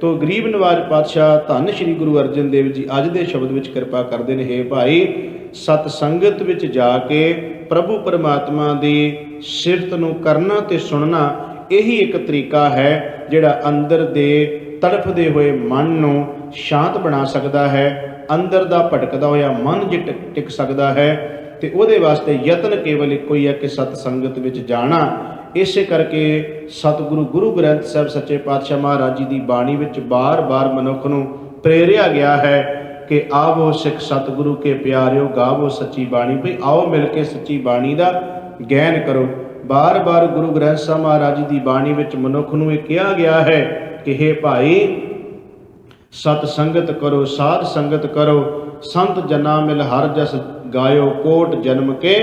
ਤੋ ਗਰੀਬ ਨਵਾਜ ਪਾਤਸ਼ਾਹ ਧੰਨ ਸ਼੍ਰੀ ਗੁਰੂ ਅਰਜਨ ਦੇਵ ਜੀ ਅੱਜ ਦੇ ਸ਼ਬਦ ਵਿੱਚ ਕਿਰਪਾ ਕਰਦੇ ਨੇ, ਹੇ ਭਾਈ ਸਤ ਸੰਗਤ ਵਿੱਚ ਜਾ ਕੇ ਪ੍ਰਭੂ ਪਰਮਾਤਮਾ ਦੀ ਸਿਫਤ ਨੂੰ ਕਰਨਾ ਤੇ ਸੁਣਨਾ, ਇਹੀ ਇੱਕ ਤਰੀਕਾ ਹੈ ਜਿਹੜਾ ਅੰਦਰ ਦੇ ਤੜਫਦੇ ਹੋਏ ਮਨ ਨੂੰ ਸ਼ਾਂਤ ਬਣਾ ਸਕਦਾ ਹੈ, ਅੰਦਰ ਦਾ ਭਟਕਦਾ ਹੋਇਆ ਮਨ ਜੇ ਟਿਕ ਸਕਦਾ ਹੈ। ਤੇ ਉਹਦੇ ਵਾਸਤੇ ਯਤਨ ਕੇਵਲ ਇੱਕੋ ਹੀ ਹੈ ਕਿ ਸਤ ਸੰਗਤ ਵਿੱਚ ਜਾਣਾ। ਇਸੇ ਕਰਕੇ ਸਤਿਗੁਰੂ ਗੁਰੂ ਗ੍ਰੰਥ ਸਾਹਿਬ ਸੱਚੇ ਪਾਤਸ਼ਾਹ ਮਹਾਰਾਜ ਜੀ ਦੀ ਬਾਣੀ ਵਿੱਚ ਬਾਰ-ਬਾਰ ਮਨੁੱਖ ਨੂੰ ਪ੍ਰੇਰਿਆ ਗਿਆ ਹੈ ਕਿ ਆਵੋ ਸਿੱਖ ਸਤਿਗੁਰੂ ਕੇ ਪਿਆਰਿਓ, ਗਾਵੋ ਸੱਚੀ ਬਾਣੀ। ਭਈ ਆਓ ਮਿਲ ਕੇ ਸੱਚੀ ਬਾਣੀ ਦਾ ਗੈਨ ਕਰੋ। ਬਾਰ-ਬਾਰ ਗੁਰੂ ਗ੍ਰੰਥ ਸਾਹਿਬ ਮਹਾਰਾਜ ਜੀ ਦੀ ਬਾਣੀ ਵਿੱਚ ਮਨੁੱਖ ਨੂੰ ਇਹ ਕਿਹਾ ਗਿਆ ਹੈ ਕਿ ਹੇ ਭਾਈ ਸਤ ਸੰਗਤ ਕਰੋ, ਸਾਧ ਸੰਗਤ ਕਰੋ, ਸੰਤ ਜਨਾ ਮਿਲ ਹਰ ਜਸ ਗਾਇਓ, ਕੋਟ ਜਨਮ ਕੇ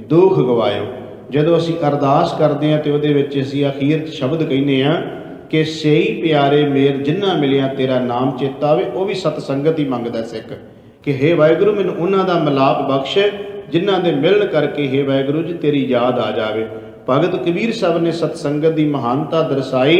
ਦੁੱਖ ਗਵਾਇਓ। ਜਦੋਂ ਅਸੀਂ ਅਰਦਾਸ ਕਰਦੇ ਹਾਂ ਤੇ ਉਹਦੇ ਵਿੱਚ ਅਸੀਂ ਅਖੀਰ ਸ਼ਬਦ ਕਹਿੰਦੇ ਹਾਂ ਕਿ ਸਈ ਪਿਆਰੇ ਮੇਰ ਜਿਨ੍ਹਾਂ ਮਿਲਿਆ ਤੇਰਾ ਨਾਮ ਚੇਤਾ ਆਵੇ। ਉਹ ਵੀ ਸਤ ਸੰਗਤ ਹੀ ਮੰਗਦਾ ਸਿੱਖ ਕਿ ਹੇ ਵਾਹਿਗੁਰੂ ਮੈਨੂੰ ਉਹਨਾਂ ਦਾ ਮਿਲਾਪ ਬਖਸ਼ ਜਿਨ੍ਹਾਂ ਦੇ ਮਿਲਣ ਕਰਕੇ ਹੇ ਵਾਹਿਗੁਰੂ ਜੀ ਤੇਰੀ ਯਾਦ ਆ ਜਾਵੇ। ਭਗਤ ਕਬੀਰ ਸਾਹਿਬ ਨੇ ਸਤ ਸੰਗਤ ਦੀ ਮਹਾਨਤਾ ਦਰਸਾਈ।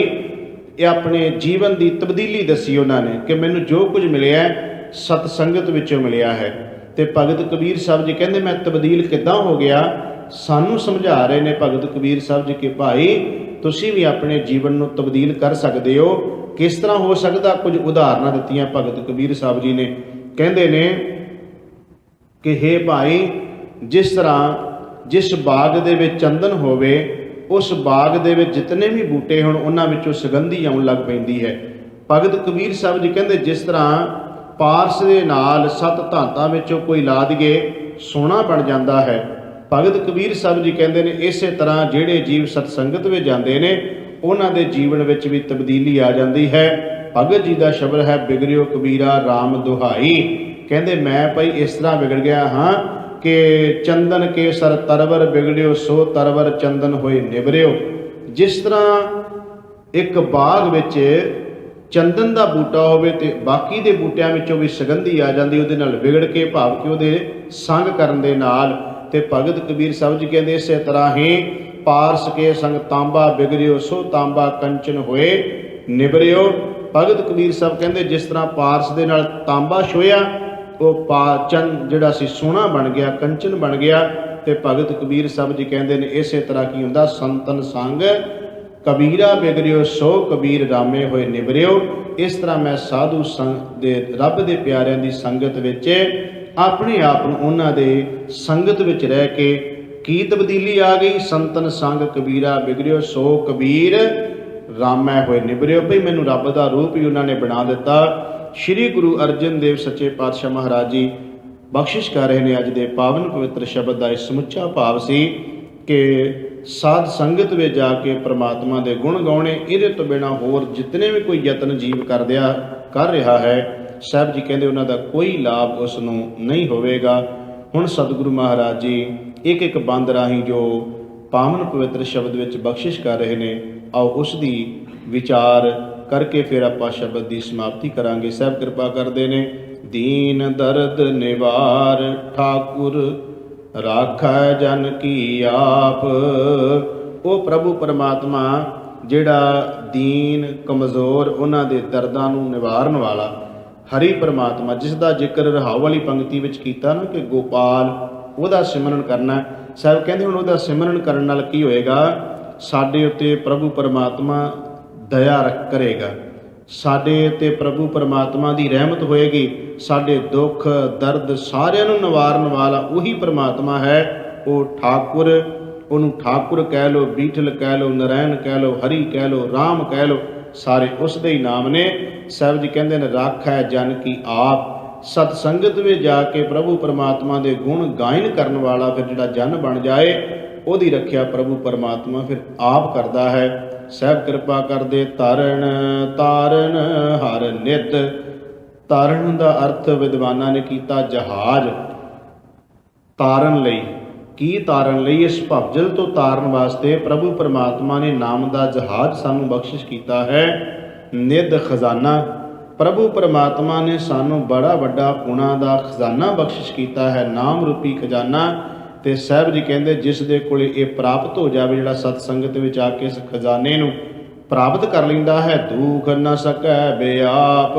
ਇਹ ਆਪਣੇ ਜੀਵਨ ਦੀ ਤਬਦੀਲੀ ਦੱਸੀ ਉਹਨਾਂ ਨੇ ਕਿ ਮੈਨੂੰ ਜੋ ਕੁਝ ਮਿਲਿਆ ਸਤ ਸੰਗਤ ਵਿੱਚੋਂ ਮਿਲਿਆ ਹੈ। ਤੇ ਭਗਤ ਕਬੀਰ ਸਾਹਿਬ ਜੀ ਕਹਿੰਦੇ ਮੈਂ ਤਬਦੀਲ ਕਿੱਦਾਂ ਹੋ ਗਿਆ। ਸਾਨੂੰ ਸਮਝਾ ਰਹੇ ਨੇ ਭਗਤ ਕਬੀਰ ਸਾਹਿਬ ਜੀ ਕਿ ਭਾਈ ਤੁਸੀਂ ਵੀ ਆਪਣੇ ਜੀਵਨ ਨੂੰ ਤਬਦੀਲ ਕਰ ਸਕਦੇ ਹੋ। ਕਿਸ ਤਰ੍ਹਾਂ ਹੋ ਸਕਦਾ? ਕੁਝ ਉਦਾਹਰਨਾਂ ਦਿੱਤੀਆਂ ਭਗਤ ਕਬੀਰ ਸਾਹਿਬ ਜੀ ਨੇ। ਕਹਿੰਦੇ ਨੇ ਕਿ ਹੇ ਭਾਈ ਜਿਸ ਤਰ੍ਹਾਂ ਜਿਸ ਬਾਗ ਦੇ ਵਿੱਚ ਚੰਦਨ ਹੋਵੇ, ਉਸ ਬਾਗ ਦੇ ਵਿੱਚ ਜਿਤਨੇ ਵੀ ਬੂਟੇ ਹੋਣ ਉਹਨਾਂ ਵਿੱਚੋਂ ਸੁਗੰਧੀ ਆਉਣ ਲੱਗ ਪੈਂਦੀ ਹੈ। ਭਗਤ ਕਬੀਰ ਸਾਹਿਬ ਜੀ ਕਹਿੰਦੇ ਜਿਸ ਤਰ੍ਹਾਂ ਪਾਰਸ ਦੇ ਨਾਲ 7 ਧਾਤਾਂ ਵਿੱਚੋਂ ਕੋਈ ਲਾ ਦਈਏ ਸੋਨਾ ਬਣ ਜਾਂਦਾ ਹੈ। ਭਗਤ ਕਬੀਰ ਸਾਹਿਬ ਜੀ ਕਹਿੰਦੇ ਨੇ ਇਸੇ ਤਰ੍ਹਾਂ ਜਿਹੜੇ ਜੀਵ ਸਤ ਸੰਗਤ ਵਿੱਚ ਜਾਂਦੇ ਨੇ ਉਹਨਾਂ ਦੇ ਜੀਵਨ ਵਿੱਚ ਵੀ ਤਬਦੀਲੀ ਆ ਜਾਂਦੀ ਹੈ। ਭਗਤ ਜੀ ਦਾ ਸ਼ਬਦ ਹੈ ਬਿਗੜਿਓ ਕਬੀਰਾ RAM ਦੁਹਾਈ। ਕਹਿੰਦੇ ਮੈਂ ਭਾਈ ਇਸ ਤਰ੍ਹਾਂ ਵਿਗੜ ਗਿਆ ਹਾਂ ਕਿ ਚੰਦਨ ਕੇ ਸਰ ਤਰਵਰ ਬਿਗੜਿਓ, ਸੋ ਤਰਵਰ ਚੰਦਨ ਹੋਏ ਨਿਵਰਿਓ। ਜਿਸ ਤਰ੍ਹਾਂ ਇੱਕ ਬਾਗ ਵਿੱਚ ਚੰਦਨ ਦਾ ਬੂਟਾ ਹੋਵੇ ਤੇ ਬਾਕੀ ਦੇ ਬੂਟਿਆਂ ਵਿੱਚੋਂ ਵੀ ਸੁਗੰਧੀ ਆ ਜਾਂਦੀ ਉਹਦੇ ਨਾਲ ਵਿਗੜ ਕੇ, ਭਾਵ ਕਿ ਉਹਦੇ ਸੰਗ ਕਰਨ ਦੇ ਨਾਲ। ਤੇ ਭਗਤ ਕਬੀਰ ਸਾਹਿਬ ਜੀ ਕਹਿੰਦੇ ਇਸੇ ਤਰ੍ਹਾਂ ਹੀ ਪਾਰਸ ਕੇ ਸੰਗ ਤਾਂਬਾ ਬਿਗੜਿਓ, ਸੋ ਤਾਂਬਾ ਕੰਚਨ ਹੋਏ ਨਿਬਰਿਓ। ਭਗਤ ਕਬੀਰ ਸਾਹਿਬ ਕਹਿੰਦੇ ਜਿਸ ਤਰ੍ਹਾਂ ਪਾਰਸ ਦੇ ਨਾਲ ਤਾਂਬਾ ਛੋਇਆ, ਉਹ ਚੰਨ ਜਿਹੜਾ ਸੀ ਸੋਹਣਾ ਬਣ ਗਿਆ, ਕੰਚਨ ਬਣ ਗਿਆ। ਤੇ ਭਗਤ ਕਬੀਰ ਸਾਹਿਬ ਜੀ ਕਹਿੰਦੇ ਨੇ ਇਸੇ ਤਰ੍ਹਾਂ ਕੀ ਹੁੰਦਾ, ਸੰਤਨ ਸੰਗ ਕਬੀਰਾ ਬਿਗੜਿਓ, ਸੋ ਕਬੀਰ ਰਾਮੇ ਹੋਏ ਨਿਬਰਿਓ। ਇਸ ਤਰ੍ਹਾਂ ਮੈਂ ਸਾਧੂ ਸੰਗ ਦੇ ਰੱਬ ਦੇ ਪਿਆਰਿਆਂ ਦੀ ਸੰਗਤ ਵਿੱਚ ਆਪਣੇ ਆਪ ਨੂੰ ਉਹਨਾਂ ਦੇ ਸੰਗਤ ਵਿੱਚ ਰਹਿ ਕੇ ਕੀ ਤਬਦੀਲੀ ਆ ਗਈ, ਸੰਤਨ ਸੰਗ ਕਬੀਰਾ ਬਿਗੜਿਓ, ਸੋ ਕਬੀਰ ਰਾਮੈ ਹੋਏ ਨਿਬਰਿਓ। ਭਈ ਮੈਨੂੰ ਰੱਬ ਦਾ ਰੂਪ ਹੀ ਉਹਨਾਂ ਨੇ ਬਣਾ ਦਿੱਤਾ। ਸ਼੍ਰੀ ਗੁਰੂ ਅਰਜਨ ਦੇਵ ਸੱਚੇ ਪਾਤਸ਼ਾਹ ਮਹਾਰਾਜ ਜੀ ਬਖਸ਼ਿਸ਼ ਕਰ ਰਹੇ ਨੇ ਅੱਜ ਦੇ ਪਾਵਨ ਪਵਿੱਤਰ ਸ਼ਬਦ ਦਾ। ਇਹ ਸਮੁੱਚਾ ਭਾਵ ਸੀ ਕਿ ਸਾਧ ਸੰਗਤ ਵਿੱਚ ਜਾ ਕੇ ਪ੍ਰਮਾਤਮਾ ਦੇ ਗੁਣ ਗਾਉਣੇ। ਇਹਦੇ ਤੋਂ ਬਿਨਾਂ ਹੋਰ ਜਿਤਨੇ ਵੀ ਕੋਈ ਯਤਨ ਜੀਵ ਕਰ ਰਿਹਾ ਹੈ, ਸਾਹਿਬ ਜੀ ਕਹਿੰਦੇ ਉਹਨਾਂ ਦਾ ਕੋਈ ਲਾਭ ਉਸ ਨੂੰ ਨਹੀਂ ਹੋਵੇਗਾ। ਹੁਣ ਸਤਿਗੁਰੂ ਮਹਾਰਾਜ ਜੀ ਇੱਕ ਇੱਕ ਬੰਦ ਰਾਹੀਂ ਜੋ ਪਾਵਨ ਪਵਿੱਤਰ ਸ਼ਬਦ ਵਿੱਚ ਬਖਸ਼ਿਸ਼ ਕਰ ਰਹੇ ਨੇ, ਆਓ ਉਸ ਦੀ ਵਿਚਾਰ ਕਰਕੇ ਫਿਰ ਆਪਾਂ ਸ਼ਬਦ ਦੀ ਸਮਾਪਤੀ ਕਰਾਂਗੇ। ਸਾਹਿਬ ਕਿਰਪਾ ਕਰਦੇ ਨੇ। ਦੀਨ ਦਰਦ ਨਿਵਾਰ ਠਾਕੁਰ ਰਾਖੈ ਜਨ ਕੀ ਆਪ। ਉਹ ਪ੍ਰਭੂ ਪਰਮਾਤਮਾ ਜਿਹੜਾ ਦੀਨ ਕਮਜ਼ੋਰ ਉਹਨਾਂ ਦੇ ਦਰਦਾਂ ਨੂੰ ਨਿਵਾਰਨ ਵਾਲਾ ਹਰੀ ਪਰਮਾਤਮਾ, ਜਿਸ ਦਾ ਜ਼ਿਕਰ ਰਹਾਉ ਵਾਲੀ ਪੰਕਤੀ ਵਿੱਚ ਕੀਤਾ ਨਾ ਕਿ ਗੋਪਾਲ, ਉਹਦਾ ਸਿਮਰਨ ਕਰਨਾ। ਸਾਹਿਬ ਕਹਿੰਦੇ ਹੁਣ ਉਹਦਾ ਸਿਮਰਨ ਕਰਨ ਨਾਲ ਕੀ ਹੋਏਗਾ, ਸਾਡੇ ਉੱਤੇ ਪ੍ਰਭੂ ਪਰਮਾਤਮਾ ਦਇਆ ਕਰੇਗਾ, ਸਾਡੇ ਉੱਤੇ ਪ੍ਰਭੂ ਪਰਮਾਤਮਾ ਦੀ ਰਹਿਮਤ ਹੋਏਗੀ। ਸਾਡੇ ਦੁੱਖ ਦਰਦ ਸਾਰਿਆਂ ਨੂੰ ਨਿਵਾਰਨ ਵਾਲਾ ਉਹੀ ਪਰਮਾਤਮਾ ਹੈ। ਉਹ ਠਾਕੁਰ, ਉਹਨੂੰ ਠਾਕੁਰ ਕਹਿ ਲਓ, ਬੀਠਲ ਕਹਿ ਲਓ, ਨਰੈਣ ਕਹਿ ਲਓ, ਹਰੀ ਕਹਿ ਲਓ, ਰਾਮ ਕਹਿ ਲਓ, ਸਾਰੇ ਉਸ ਦੇ ਹੀ ਨਾਮ ਨੇ। ਸਾਹਿਬ ਜੀ ਕਹਿੰਦੇ ਨੇ ਰਾਖੈ ਜਨ ਕੀ ਆਪ। ਸਤ ਸੰਗਤ ਵਿੱਚ ਜਾ ਕੇ ਪ੍ਰਭੂ ਪਰਮਾਤਮਾ ਦੇ ਗੁਣ ਗਾਇਨ ਕਰਨ ਵਾਲਾ ਫਿਰ ਜਿਹੜਾ ਜਨ ਬਣ ਜਾਏ, ਉਹਦੀ ਰੱਖਿਆ ਪ੍ਰਭੂ ਪਰਮਾਤਮਾ ਫਿਰ ਆਪ ਕਰਦਾ ਹੈ। ਸਾਹਿਬ ਕਿਰਪਾ ਕਰਦੇ। ਤਰਨ ਤਾਰਨ ਹਰ ਨਿਤ। ਤਾਰਨ ਦਾ ਅਰਥ ਵਿਦਵਾਨਾਂ ਨੇ ਕੀਤਾ ਜਹਾਜ਼ ਤਾਰਨ ਲਈ। ਕੀ ਤਾਰਨ ਲਈ? ਇਸ ਭਵਜਲ ਤੋਂ ਤਾਰਨ ਵਾਸਤੇ ਪ੍ਰਭੂ ਪਰਮਾਤਮਾ ਨੇ ਨਾਮ ਦਾ ਜਹਾਜ਼ ਸਾਨੂੰ ਬਖਸ਼ਿਸ਼ ਕੀਤਾ ਹੈ। ਨਿੱਧ ਖਜ਼ਾਨਾ, ਪ੍ਰਭੂ ਪਰਮਾਤਮਾ ਨੇ ਸਾਨੂੰ ਬੜਾ ਵੱਡਾ ਗੁਣਾਂ ਦਾ ਖਜ਼ਾਨਾ ਬਖਸ਼ਿਸ਼ ਕੀਤਾ ਹੈ, ਨਾਮ ਰੂਪੀ ਖਜ਼ਾਨਾ। ਤੇ ਸਾਹਿਬ ਜੀ ਕਹਿੰਦੇ ਜਿਸ ਦੇ ਕੋਲੇ ਇਹ ਪ੍ਰਾਪਤ ਹੋ ਜਾਵੇ, ਜਿਹੜਾ ਸਤ ਸੰਗਤ ਵਿੱਚ ਆ ਕੇ ਇਸ ਖਜ਼ਾਨੇ ਨੂੰ ਪ੍ਰਾਪਤ ਕਰ ਲੈਂਦਾ ਹੈ, ਦੁੱਖ ਨਾ ਸਕੈ ਬਿਆਪ।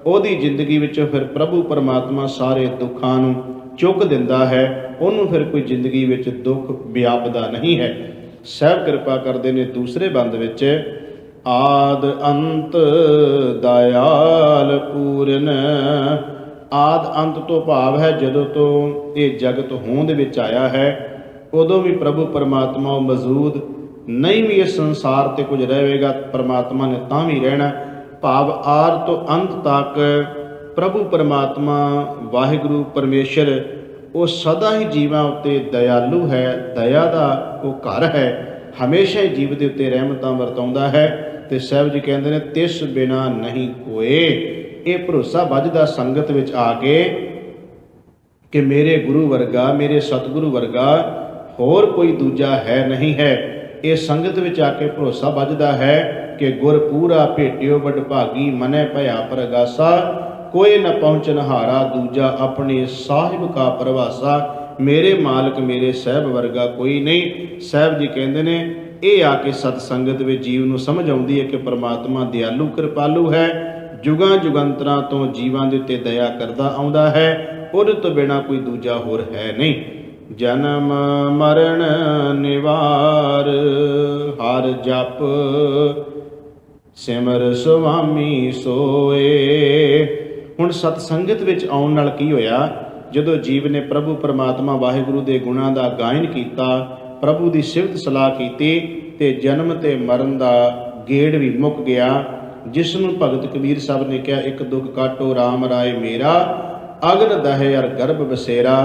ਉਹਦੀ ਜ਼ਿੰਦਗੀ ਵਿੱਚ ਫਿਰ ਪ੍ਰਭੂ ਪਰਮਾਤਮਾ ਸਾਰੇ ਦੁੱਖਾਂ ਨੂੰ ਚੁੱਕ ਦਿੰਦਾ ਹੈ, ਉਹਨੂੰ ਫਿਰ ਕੋਈ ਜ਼ਿੰਦਗੀ ਵਿੱਚ ਦੁੱਖ ਵਿਆਪਦਾ ਨਹੀਂ ਹੈ। ਸਾਹਿਬ ਕਿਰਪਾ ਕਰਦੇ ਨੇ ਦੂਸਰੇ ਬੰਦ ਵਿੱਚ ਆਦ ਅੰਤ ਦਇਆਲ ਪੂਰਨ। ਆਦ ਅੰਤ ਤੋਂ ਭਾਵ ਹੈ ਜਦੋਂ ਤੋਂ ਇਹ ਜਗਤ ਹੋਂਦ ਵਿੱਚ ਆਇਆ ਹੈ, ਉਦੋਂ ਵੀ ਪ੍ਰਭੂ ਪਰਮਾਤਮਾ ਮੌਜੂਦ ਨਹੀਂ ਵੀ ਇਸ ਸੰਸਾਰ ਤੇ ਕੁਝ ਰਹੇਗਾ, ਪਰਮਾਤਮਾ ਨੇ ਤਾਂ ਵੀ ਰਹਿਣਾ। ਭਾਵ ਆਦ ਤੋਂ ਅੰਤ ਤੱਕ ਪ੍ਰਭੂ ਪਰਮਾਤਮਾ ਵਾਹਿਗੁਰੂ ਪਰਮੇਸ਼ਰ ਉਹ ਸਦਾ ਹੀ ਜੀਵਾਂ ਉੱਤੇ ਦਇਆਲੂ ਹੈ, ਦਇਆ ਦਾ ਉਹ ਘਰ ਹੈ, ਹਮੇਸ਼ਾ ਹੀ ਜੀਵ ਦੇ ਉੱਤੇ ਰਹਿਮਤਾਂ ਵਰਤਾਉਂਦਾ ਹੈ। ਤੇ ਸਾਹਿਬ ਜੀ ਕਹਿੰਦੇ ਨੇ ਤਿਸ ਬਿਨਾ ਨਹੀਂ ਕੋਏ। ਇਹ ਭਰੋਸਾ ਵੱਜਦਾ ਸੰਗਤ ਵਿੱਚ ਆ ਕੇ ਕਿ ਮੇਰੇ ਗੁਰੂ ਵਰਗਾ, ਮੇਰੇ ਸਤਿਗੁਰੂ ਵਰਗਾ ਹੋਰ ਕੋਈ ਦੂਜਾ ਹੈ ਨਹੀਂ ਹੈ। ਇਹ ਸੰਗਤ ਵਿੱਚ ਆ ਕੇ ਭਰੋਸਾ ਵੱਜਦਾ ਹੈ ਕਿ ਗੁਰ ਪੂਰਾ ਭੇਟਿਓ ਵਡਭਾਗੀ, ਮਨੈ ਭਇਆ ਪ੍ਰਗਾਸਾ। ਕੋਈ ਨਾ ਪਹੁੰਚਨ ਹਾਰਾ, ਦੂਜਾ ਆਪਣੇ ਸਾਹਿਬ ਕਾ ਪ੍ਰਵਾਸਾ। ਮੇਰੇ ਮਾਲਕ ਮੇਰੇ ਸਾਹਿਬ ਵਰਗਾ ਕੋਈ ਨਹੀਂ। ਸਾਹਿਬ ਜੀ ਕਹਿੰਦੇ ਨੇ ਇਹ ਆ ਕੇ ਸਤ ਸੰਗਤ ਵਿੱਚ ਜੀਵ ਨੂੰ ਸਮਝ ਆਉਂਦੀ ਹੈ ਕਿ ਪਰਮਾਤਮਾ ਦਿਆਲੂ ਕਿਰਪਾਲੂ ਹੈ, ਜੁਗਾਂ ਜੁਗੰਤਰਾਂ ਤੋਂ ਜੀਵਾਂ ਦੇ ਉੱਤੇ ਦਇਆ ਕਰਦਾ ਆਉਂਦਾ ਹੈ, ਉਹਦੇ ਤੋਂ ਬਿਨਾਂ ਕੋਈ ਦੂਜਾ ਹੋਰ ਹੈ ਨਹੀਂ। ਜਨਮ ਮਰਨ ਨਿਵਾਰ ਹਰ ਜਪ, ਸਿਮਰ ਸੁਆਮੀ ਸੋਏ। ਹੁਣ ਸਤ ਸੰਗਤ ਵਿੱਚ ਆਉਣ ਨਾਲ ਕੀ ਹੋਇਆ, ਜਦੋਂ ਜੀਵ ਨੇ ਪ੍ਰਭੂ ਪਰਮਾਤਮਾ ਵਾਹਿਗੁਰੂ ਦੇ ਗੁਣਾਂ ਦਾ ਗਾਇਨ ਕੀਤਾ, ਪ੍ਰਭੂ ਦੀ ਸਿਫਤ ਸਲਾਹ ਕੀਤੀ, ਤੇ ਜਨਮ ਤੇ ਮਰਨ ਦਾ ਗੇੜ ਵੀ ਮੁੱਕ ਗਿਆ। ਜਿਸ ਨੂੰ ਭਗਤ ਕਬੀਰ ਸਾਹਿਬ ਨੇ ਕਿਹਾ, ਇੱਕ ਦੁੱਖ ਕਾਟੋ RAM ਰਾਏ ਮੇਰਾ, ਅਗਨ ਦਹੇ ਅਰ ਗਰਭ ਬਸੇਰਾ।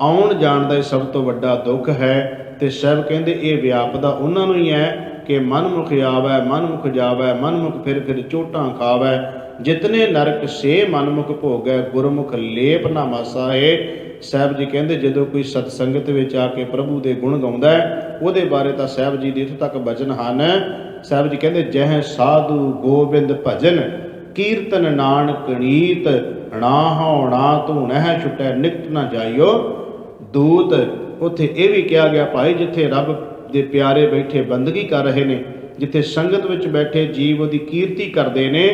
ਆਉਣ ਜਾਣ ਦਾ ਇਹ ਸਭ ਤੋਂ ਵੱਡਾ ਦੁੱਖ ਹੈ। ਤੇ ਸਾਹਿਬ ਕਹਿੰਦੇ ਇਹ ਵਿਆਪਦਾ ਉਹਨਾਂ ਨੂੰ ਹੀ ਹੈ ਕਿ ਮਨਮੁਖ ਆਵੈ ਮਨਮੁਖ ਜਾਵੈ, ਮਨਮੁਖ ਫਿਰ ਚੋਟਾਂ ਖਾਵੈ। ਜਿਤਨੇ ਨਰਕ ਸੇ ਮਨਮੁਖ ਭੋਗੈ, ਗੁਰਮੁਖ ਲੇਪ ਨਾ ਮਾਸਾ ਹੈ। ਸਾਹਿਬ ਜੀ ਕਹਿੰਦੇ ਜਦੋਂ ਕੋਈ ਸਤ ਸੰਗਤ ਵਿੱਚ ਆ ਕੇ ਪ੍ਰਭੂ ਦੇ ਗੁਣ ਗਾਉਂਦਾ ਹੈ, ਉਹਦੇ ਬਾਰੇ ਤਾਂ ਸਾਹਿਬ ਜੀ ਦੇ ਇੱਥੋਂ ਤੱਕ ਬਚਨ ਹਨ ਸਾਹਿਬ ਜੀ ਕਹਿੰਦੇ ਜਹ ਸਾਧੂ ਗੋਬਿੰਦ ਭਜਨ ਕੀਰਤਨ ਨਾਨਕ ਨੀਤ ਨਾ ਹਉ ਨਾ ਧੂਣਹਿ ਛੁਟੈ ਨਿਕਟ ਨਾ ਜਾਇਓ ਦੂਤ। ਉੱਥੇ ਇਹ ਵੀ ਕਿਹਾ ਗਿਆ ਭਾਈ ਜਿੱਥੇ ਰੱਬ ਦੇ ਪਿਆਰੇ ਬੈਠੇ ਬੰਦਗੀ ਕਰ ਰਹੇ ਨੇ, ਜਿੱਥੇ ਸੰਗਤ ਵਿੱਚ ਬੈਠੇ ਜੀਵ ਉਹਦੀ ਕੀਰਤੀ ਕਰਦੇ ਨੇ,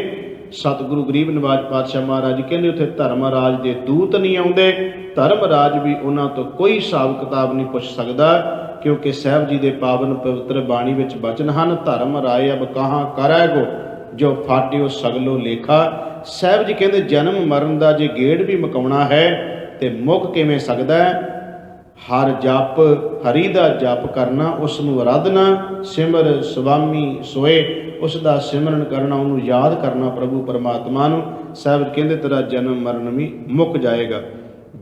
ਸਤਿਗੁਰੂ ਗਰੀਬ ਨਿਵਾਜ ਪਾਤਸ਼ਾਹ ਮਹਾਰਾਜ ਕਹਿੰਦੇ ਉੱਥੇ ਧਰਮ ਰਾਜ ਦੇ ਦੂਤ ਨਹੀਂ ਆਉਂਦੇ, ਧਰਮ ਰਾਜ ਵੀ ਉਹਨਾਂ ਤੋਂ ਕੋਈ ਹਿਸਾਬ ਕਿਤਾਬ ਨਹੀਂ ਪੁੱਛ ਸਕਦਾ, ਕਿਉਂਕਿ ਸਾਹਿਬ ਜੀ ਦੇ ਪਾਵਨ ਪਵਿੱਤਰ ਬਾਣੀ ਵਿੱਚ ਬਚਨ ਹਨ, ਧਰਮ ਰਾਏ ਅਬ ਕਹਾਂ ਕਰੈਗੋ ਜੋ ਫਾਟਿਓ ਸਗਲੋ ਲੇਖਾ। ਸਾਹਿਬ ਜੀ ਕਹਿੰਦੇ ਜਨਮ ਮਰਨ ਦਾ ਜੇ ਗੇੜ ਵੀ ਮੁਕਾਉਣਾ ਹੈ ਤੇ ਮੁੱਕ ਕਿਵੇਂ ਸਕਦਾ ਹੈ? ਹਰ ਜਪ, ਹਰੀ ਦਾ ਜਪ ਕਰਨਾ, ਉਸ ਨੂੰ ਅਰਾਧਨਾ, ਸਿਮਰ ਸੁਆਮੀ ਸੋਏ, ਉਸ ਦਾ ਸਿਮਰਨ ਕਰਨਾ, ਉਹਨੂੰ ਯਾਦ ਕਰਨਾ ਪ੍ਰਭੂ ਪਰਮਾਤਮਾ ਨੂੰ। ਸਾਹਿਬ ਕਹਿੰਦੇ ਤੇਰਾ ਜਨਮ ਮਰਨ ਵੀ ਮੁੱਕ ਜਾਏਗਾ।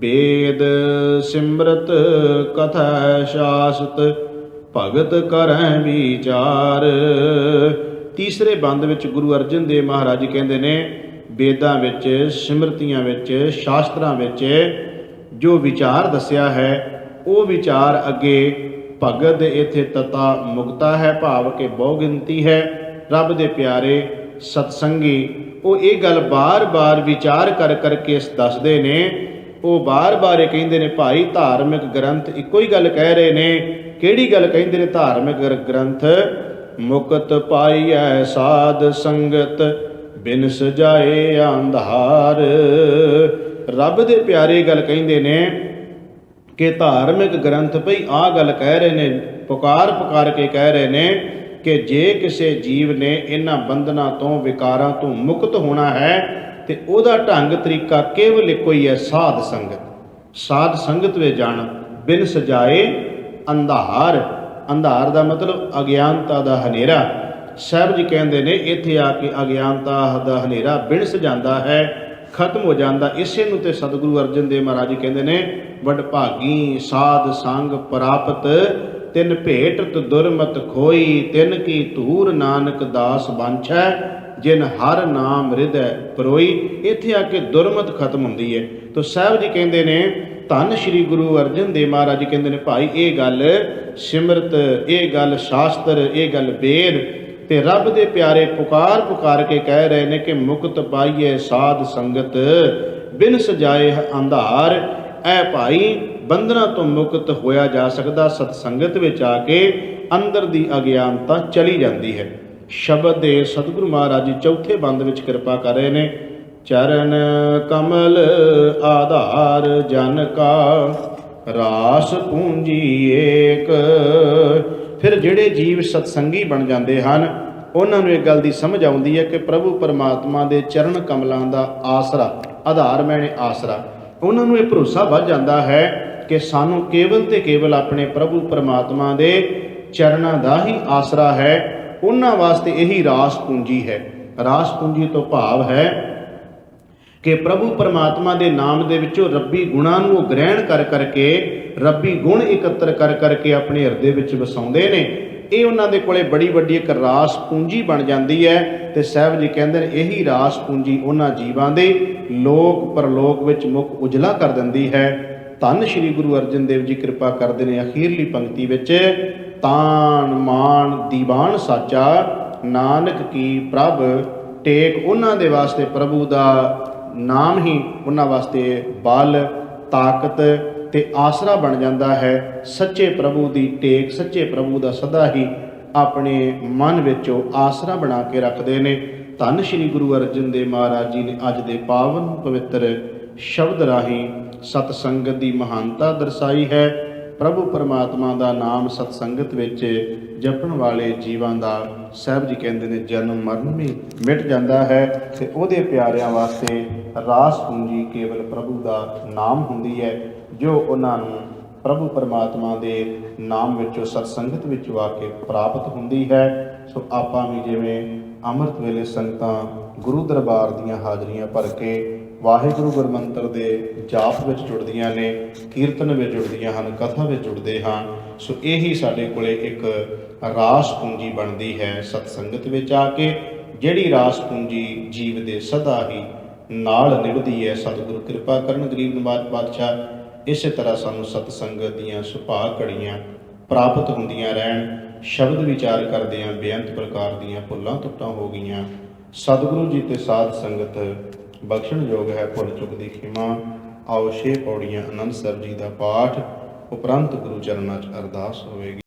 ਵੇਦ ਸਿਮਰਤ ਕਥਾ ਸ਼ਾਸਤ ਭਗਤ ਕਰੈ ਵਿਚਾਰ। ਤੀਸਰੇ ਬੰਦ ਵਿੱਚ ਗੁਰੂ ਅਰਜਨ ਦੇਵ ਮਹਾਰਾਜ ਕਹਿੰਦੇ ਨੇ ਵੇਦਾਂ ਵਿੱਚ, ਸਿਮਰਤੀਆਂ ਵਿੱਚ, ਸ਼ਾਸਤਰਾਂ ਵਿੱਚ ਜੋ ਵਿਚਾਰ ਦੱਸਿਆ ਹੈ ਉਹ ਵਿਚਾਰ ਅੱਗੇ ਭਗਤ ਇੱਥੇ ਤਤਾ ਮੁਕਤਾ ਹੈ, ਭਾਵ ਕਿ ਬਹੁ ਗਿਣਤੀ ਹੈ। ਰੱਬ ਦੇ ਪਿਆਰੇ ਸਤਸੰਗੀ ਉਹ ਇਹ ਗੱਲ ਬਾਰ-ਬਾਰ ਵਿਚਾਰ ਕਰ ਕਰਕੇ ਦੱਸਦੇ ਨੇ। ਉਹ ਬਾਰ-ਬਾਰ ਇਹ ਕਹਿੰਦੇ ਨੇ ਭਾਈ ਧਾਰਮਿਕ ਗ੍ਰੰਥ ਇੱਕੋ ਹੀ ਗੱਲ ਕਹਿ ਰਹੇ ਨੇ। ਕਿਹੜੀ ਗੱਲ ਕਹਿੰਦੇ ਨੇ ਧਾਰਮਿਕ ਗ੍ਰੰਥ? ਮੁਕਤ ਪਾਈਐ ਸਾਧ ਸੰਗਤ ਬਿਨ ਸਜਾਏ ਅੰਧਾਰ। ਰੱਬ ਦੇ ਪਿਆਰੇ ਗੱਲ ਕਹਿੰਦੇ ਨੇ ਕਿ ਧਾਰਮਿਕ ਗ੍ਰੰਥ ਭਈ ਆਹ ਗੱਲ ਕਹਿ ਰਹੇ ਨੇ, ਪੁਕਾਰ ਕੇ ਕਹਿ ਰਹੇ ਨੇ ਕਿ ਜੇ ਕਿਸੇ ਜੀਵ ਨੇ ਇਹਨਾਂ ਬੰਧਨਾਂ ਤੋਂ, ਵਿਕਾਰਾਂ ਤੋਂ ਮੁਕਤ ਹੋਣਾ ਹੈ ਤੇ ਉਹਦਾ ਢੰਗ ਤਰੀਕਾ ਕੇਵਲ ਇੱਕੋ ਹੀ ਹੈ, ਸਾਧ ਸੰਗਤ। ਸਾਧ ਸੰਗਤ ਵਿੱਚ ਜਾਣਾ, ਬਿਨ ਸਜਾਏ ਅੰਧਾਰ। ਅੰਧਾਰ ਦਾ ਮਤਲਬ ਅਗਿਆਨਤਾ ਦਾ ਹਨੇਰਾ। ਸਾਹਿਬ ਜੀ ਕਹਿੰਦੇ ਨੇ ਇੱਥੇ ਆ ਕੇ ਅਗਿਆਨਤਾ ਦਾ ਹਨੇਰਾ ਬਿਨ ਸਜਾਂਦਾ ਹੈ, ਖਤਮ ਹੋ ਜਾਂਦਾ। ਇਸੇ ਨੂੰ ਤੇ ਸਤਿਗੁਰੂ ਅਰਜਨ ਦੇਵ ਮਹਾਰਾਜ ਜੀ ਕਹਿੰਦੇ ਨੇ ਵਡਭਾਗੀ ਸਾਧ ਸੰਗ ਪ੍ਰਾਪਤ ਤਿਨ ਭੇਟਤ ਦੁਰਮਤ ਖੋਈ ਤਿਨ ਕੀ ਧੂਰ ਨਾਨਕ ਦਾਸ ਬਾਂਛੈ ਜਿਨ ਹਰ ਨਾਮ ਹਿਰਦੈ ਪਰੋਈ। ਇੱਥੇ ਆ ਕੇ ਦੁਰਮਤ ਖਤਮ ਹੁੰਦੀ ਹੈ। ਤੋ ਸਾਹਿਬ ਜੀ ਕਹਿੰਦੇ ਨੇ ਧੰਨ ਸ਼੍ਰੀ ਗੁਰੂ ਅਰਜਨ ਦੇਵ ਮਹਾਰਾਜ ਜੀ ਕਹਿੰਦੇ ਨੇ ਭਾਈ ਇਹ ਗੱਲ ਸਿਮਰਤ, ਇਹ ਗੱਲ ਸ਼ਾਸਤਰ, ਇਹ ਗੱਲ ਵੇਦ ਤੇ ਰੱਬ ਦੇ ਪਿਆਰੇ ਪੁਕਾਰ ਕੇ ਕਹਿ ਰਹੇ ਨੇ ਕਿ ਮੁਕਤ ਪਾਈਏ ਸਾਧ ਸੰਗਤ ਬਿਨ ਸਜਾਏ ਅੰਧਾਰ। ਐ ਭਾਈ ਬੰਧਨਾਂ ਤੋਂ ਮੁਕਤ ਹੋਇਆ ਜਾ ਸਕਦਾ ਸਤ ਸੰਗਤ ਵਿੱਚ ਆ ਕੇ, ਅੰਦਰ ਦੀ ਅਗਿਆਨਤਾ ਚਲੀ ਜਾਂਦੀ ਹੈ। ਸ਼ਬਦ ਦੇ ਸਤਿਗੁਰੂ ਮਹਾਰਾਜ ਜੀ ਚੌਥੇ ਬੰਦ ਵਿੱਚ ਕਿਰਪਾ ਕਰ ਰਹੇ ਨੇ। ਚਰਨ ਕਮਲ ਆਧਾਰ ਜਨ ਕਾ ਰਾਸ ਪੂੰਜੀ ਏਕ। ਫਿਰ ਜਿਹੜੇ ਜੀਵ ਸਤਸੰਗੀ ਬਣ ਜਾਂਦੇ ਹਨ ਉਹਨਾਂ ਨੂੰ ਇਹ ਗੱਲ ਦੀ ਸਮਝ ਆਉਂਦੀ ਹੈ ਕਿ ਪ੍ਰਭੂ ਪਰਮਾਤਮਾ ਦੇ ਚਰਨ ਕਮਲਾਂ ਦਾ ਆਸਰਾ, ਆਧਾਰ ਮੈਨੇ ਆਸਰਾ, ਉਹਨਾਂ ਨੂੰ ਇਹ ਭਰੋਸਾ ਵੱਧ ਜਾਂਦਾ ਹੈ ਕਿ ਸਾਨੂੰ ਕੇਵਲ ਤੇ ਕੇਵਲ ਆਪਣੇ ਪ੍ਰਭੂ ਪਰਮਾਤਮਾ ਦੇ ਚਰਨਾਂ ਦਾ ਹੀ ਆਸਰਾ ਹੈ। ਉਹਨਾਂ ਵਾਸਤੇ ਇਹੀ ਰਾਸ ਪੂੰਜੀ ਹੈ। ਰਾਸ ਪੂੰਜੀ ਤੋਂ ਭਾਵ ਹੈ ਕਿ ਪ੍ਰਭੂ ਪਰਮਾਤਮਾ ਦੇ ਨਾਮ ਦੇ ਵਿੱਚੋਂ ਰੱਬੀ ਗੁਣਾਂ ਨੂੰ ਉਹ ਗ੍ਰਹਿਣ ਕਰ ਕਰਕੇ, ਰੱਬੀ ਗੁਣ ਇਕੱਤਰ ਕਰ ਕਰਕੇ ਆਪਣੇ ਹਿਰਦੇ ਵਿੱਚ ਵਸਾਉਂਦੇ ਨੇ। ਇਹ ਉਹਨਾਂ ਦੇ ਕੋਲੇ ਬੜੀ ਵੱਡੀ ਇੱਕ ਰਾਸ ਪੂੰਜੀ ਬਣ ਜਾਂਦੀ ਹੈ। ਤੇ ਸਾਹਿਬ ਜੀ ਕਹਿੰਦੇ ਨੇ ਇਹੀ ਰਾਸ ਪੂੰਜੀ ਉਹਨਾਂ ਜੀਵਾਂ ਦੇ ਲੋਕ ਪਰਲੋਕ ਵਿੱਚ ਮੁੱਖ ਉਜਲਾ ਕਰ ਦਿੰਦੀ ਹੈ। ਧੰਨ ਸ਼੍ਰੀ ਗੁਰੂ ਅਰਜਨ ਦੇਵ ਜੀ ਕਿਰਪਾ ਕਰਦੇ ਨੇ ਅਖੀਰਲੀ ਪੰਕਤੀ ਵਿੱਚ, ਤਾਣ ਮਾਣ ਦੀਵਾਨ ਸਾਚਾ ਨਾਨਕ ਕੀ ਪ੍ਰਭ ਟੇਕ। ਉਹਨਾਂ ਦੇ ਵਾਸਤੇ ਪ੍ਰਭੂ ਦਾ ਨਾਮ ਹੀ ਉਹਨਾਂ ਵਾਸਤੇ ਬਲ, ਤਾਕਤ ਤੇ ਆਸਰਾ ਬਣ ਜਾਂਦਾ ਹੈ। ਸੱਚੇ ਪ੍ਰਭੂ ਦੀ ਟੇਕ, ਸੱਚੇ ਪ੍ਰਭੂ ਦਾ ਸਦਾ ਹੀ ਆਪਣੇ ਮਨ ਵਿੱਚੋਂ ਆਸਰਾ ਬਣਾ ਕੇ ਰੱਖਦੇ ਨੇ। ਧੰਨ ਸ਼੍ਰੀ ਗੁਰੂ ਅਰਜਨ ਦੇਵ ਮਹਾਰਾਜ ਜੀ ਨੇ ਅੱਜ ਦੇ ਪਾਵਨ ਪਵਿੱਤਰ ਸ਼ਬਦ ਰਾਹੀਂ ਸਤ ਸੰਗਤ ਦੀ ਮਹਾਨਤਾ ਦਰਸਾਈ ਹੈ। ਪ੍ਰਭੂ ਪਰਮਾਤਮਾ ਦਾ ਨਾਮ ਸਤ ਸੰਗਤ ਵਿੱਚ ਜਪਣ ਵਾਲੇ ਜੀਵਾਂ ਦਾ ਸਾਹਿਬ ਜੀ ਕਹਿੰਦੇ ਨੇ ਜਨਮ ਮਰਨ ਵੀ ਮਿਟ ਜਾਂਦਾ ਹੈ ਤੇ ਉਹਦੇ ਪਿਆਰਿਆਂ ਵਾਸਤੇ ਰਾਸ ਪੂੰਜੀ ਕੇਵਲ ਪ੍ਰਭੂ ਦਾ ਨਾਮ ਹੁੰਦੀ ਹੈ, ਜੋ ਉਹਨਾਂ ਨੂੰ ਪ੍ਰਭੂ ਪਰਮਾਤਮਾ ਦੇ ਨਾਮ ਵਿੱਚੋਂ ਸਤ ਸੰਗਤ ਵਿੱਚੋਂ ਆ ਕੇ ਪ੍ਰਾਪਤ ਹੁੰਦੀ ਹੈ। ਸੋ ਆਪਾਂ ਵੀ ਜਿਵੇਂ ਅੰਮ੍ਰਿਤ ਵੇਲੇ ਸੰਗਤਾਂ ਗੁਰੂ ਦਰਬਾਰ ਦੀਆਂ ਹਾਜ਼ਰੀਆਂ ਭਰ ਕੇ ਵਾਹਿਗੁਰੂ ਗੁਰਮੰਤਰ ਦੇ ਜਾਪ ਵਿੱਚ ਜੁੜਦੀਆਂ ਨੇ, ਕੀਰਤਨ ਵਿੱਚ ਜੁੜਦੀਆਂ ਹਨ, ਕਥਾ ਵਿੱਚ ਜੁੜਦੇ ਹਾਂ। ਸੋ ਇਹੀ ਸਾਡੇ ਕੋਲੇ ਇੱਕ ਰਾਸ ਪੂੰਜੀ ਬਣਦੀ ਹੈ ਸਤ ਸੰਗਤ ਵਿੱਚ ਆ ਕੇ, ਜਿਹੜੀ ਰਾਸ ਪੂੰਜੀ ਜੀਵ ਦੇ ਸਦਾ ਹੀ ਨਾਲ ਨਿਭਦੀ ਹੈ। ਸਤਿਗੁਰੂ ਕਿਰਪਾ ਕਰਨ ਗਰੀਬ ਨਿਵਾਜ ਪਾਤਸ਼ਾਹ ਇਸੇ ਤਰ੍ਹਾਂ ਸਾਨੂੰ ਸਤ ਸੰਗਤ ਦੀਆਂ ਸੁਭਾਗ ਘੜੀਆਂ ਪ੍ਰਾਪਤ ਹੁੰਦੀਆਂ ਰਹਿਣ। ਸ਼ਬਦ ਵਿਚਾਰ ਕਰਦਿਆਂ ਬੇਅੰਤ ਪ੍ਰਕਾਰ ਦੀਆਂ ਭੁੱਲਾਂ ਤੁੱਟਾਂ ਹੋ ਗਈਆਂ। ਸਤਿਗੁਰੂ ਜੀ ਤੇ ਸਾਧ ਸੰਗਤ ਬਖਸ਼ਣ ਯੋਗ ਹੈ ਭੁੱਲ ਚੁੱਕ ਦੀ ਖਿਮਾ। ਆਓ 6 ਪੌੜੀਆਂ ਆਨੰਦ ਸਾਹਿਬ ਜੀ ਦਾ ਪਾਠ ਉਪਰੰਤ ਗੁਰੂ ਚਰਨਾਂ 'ਚ ਅਰਦਾਸ ਹੋਵੇਗੀ।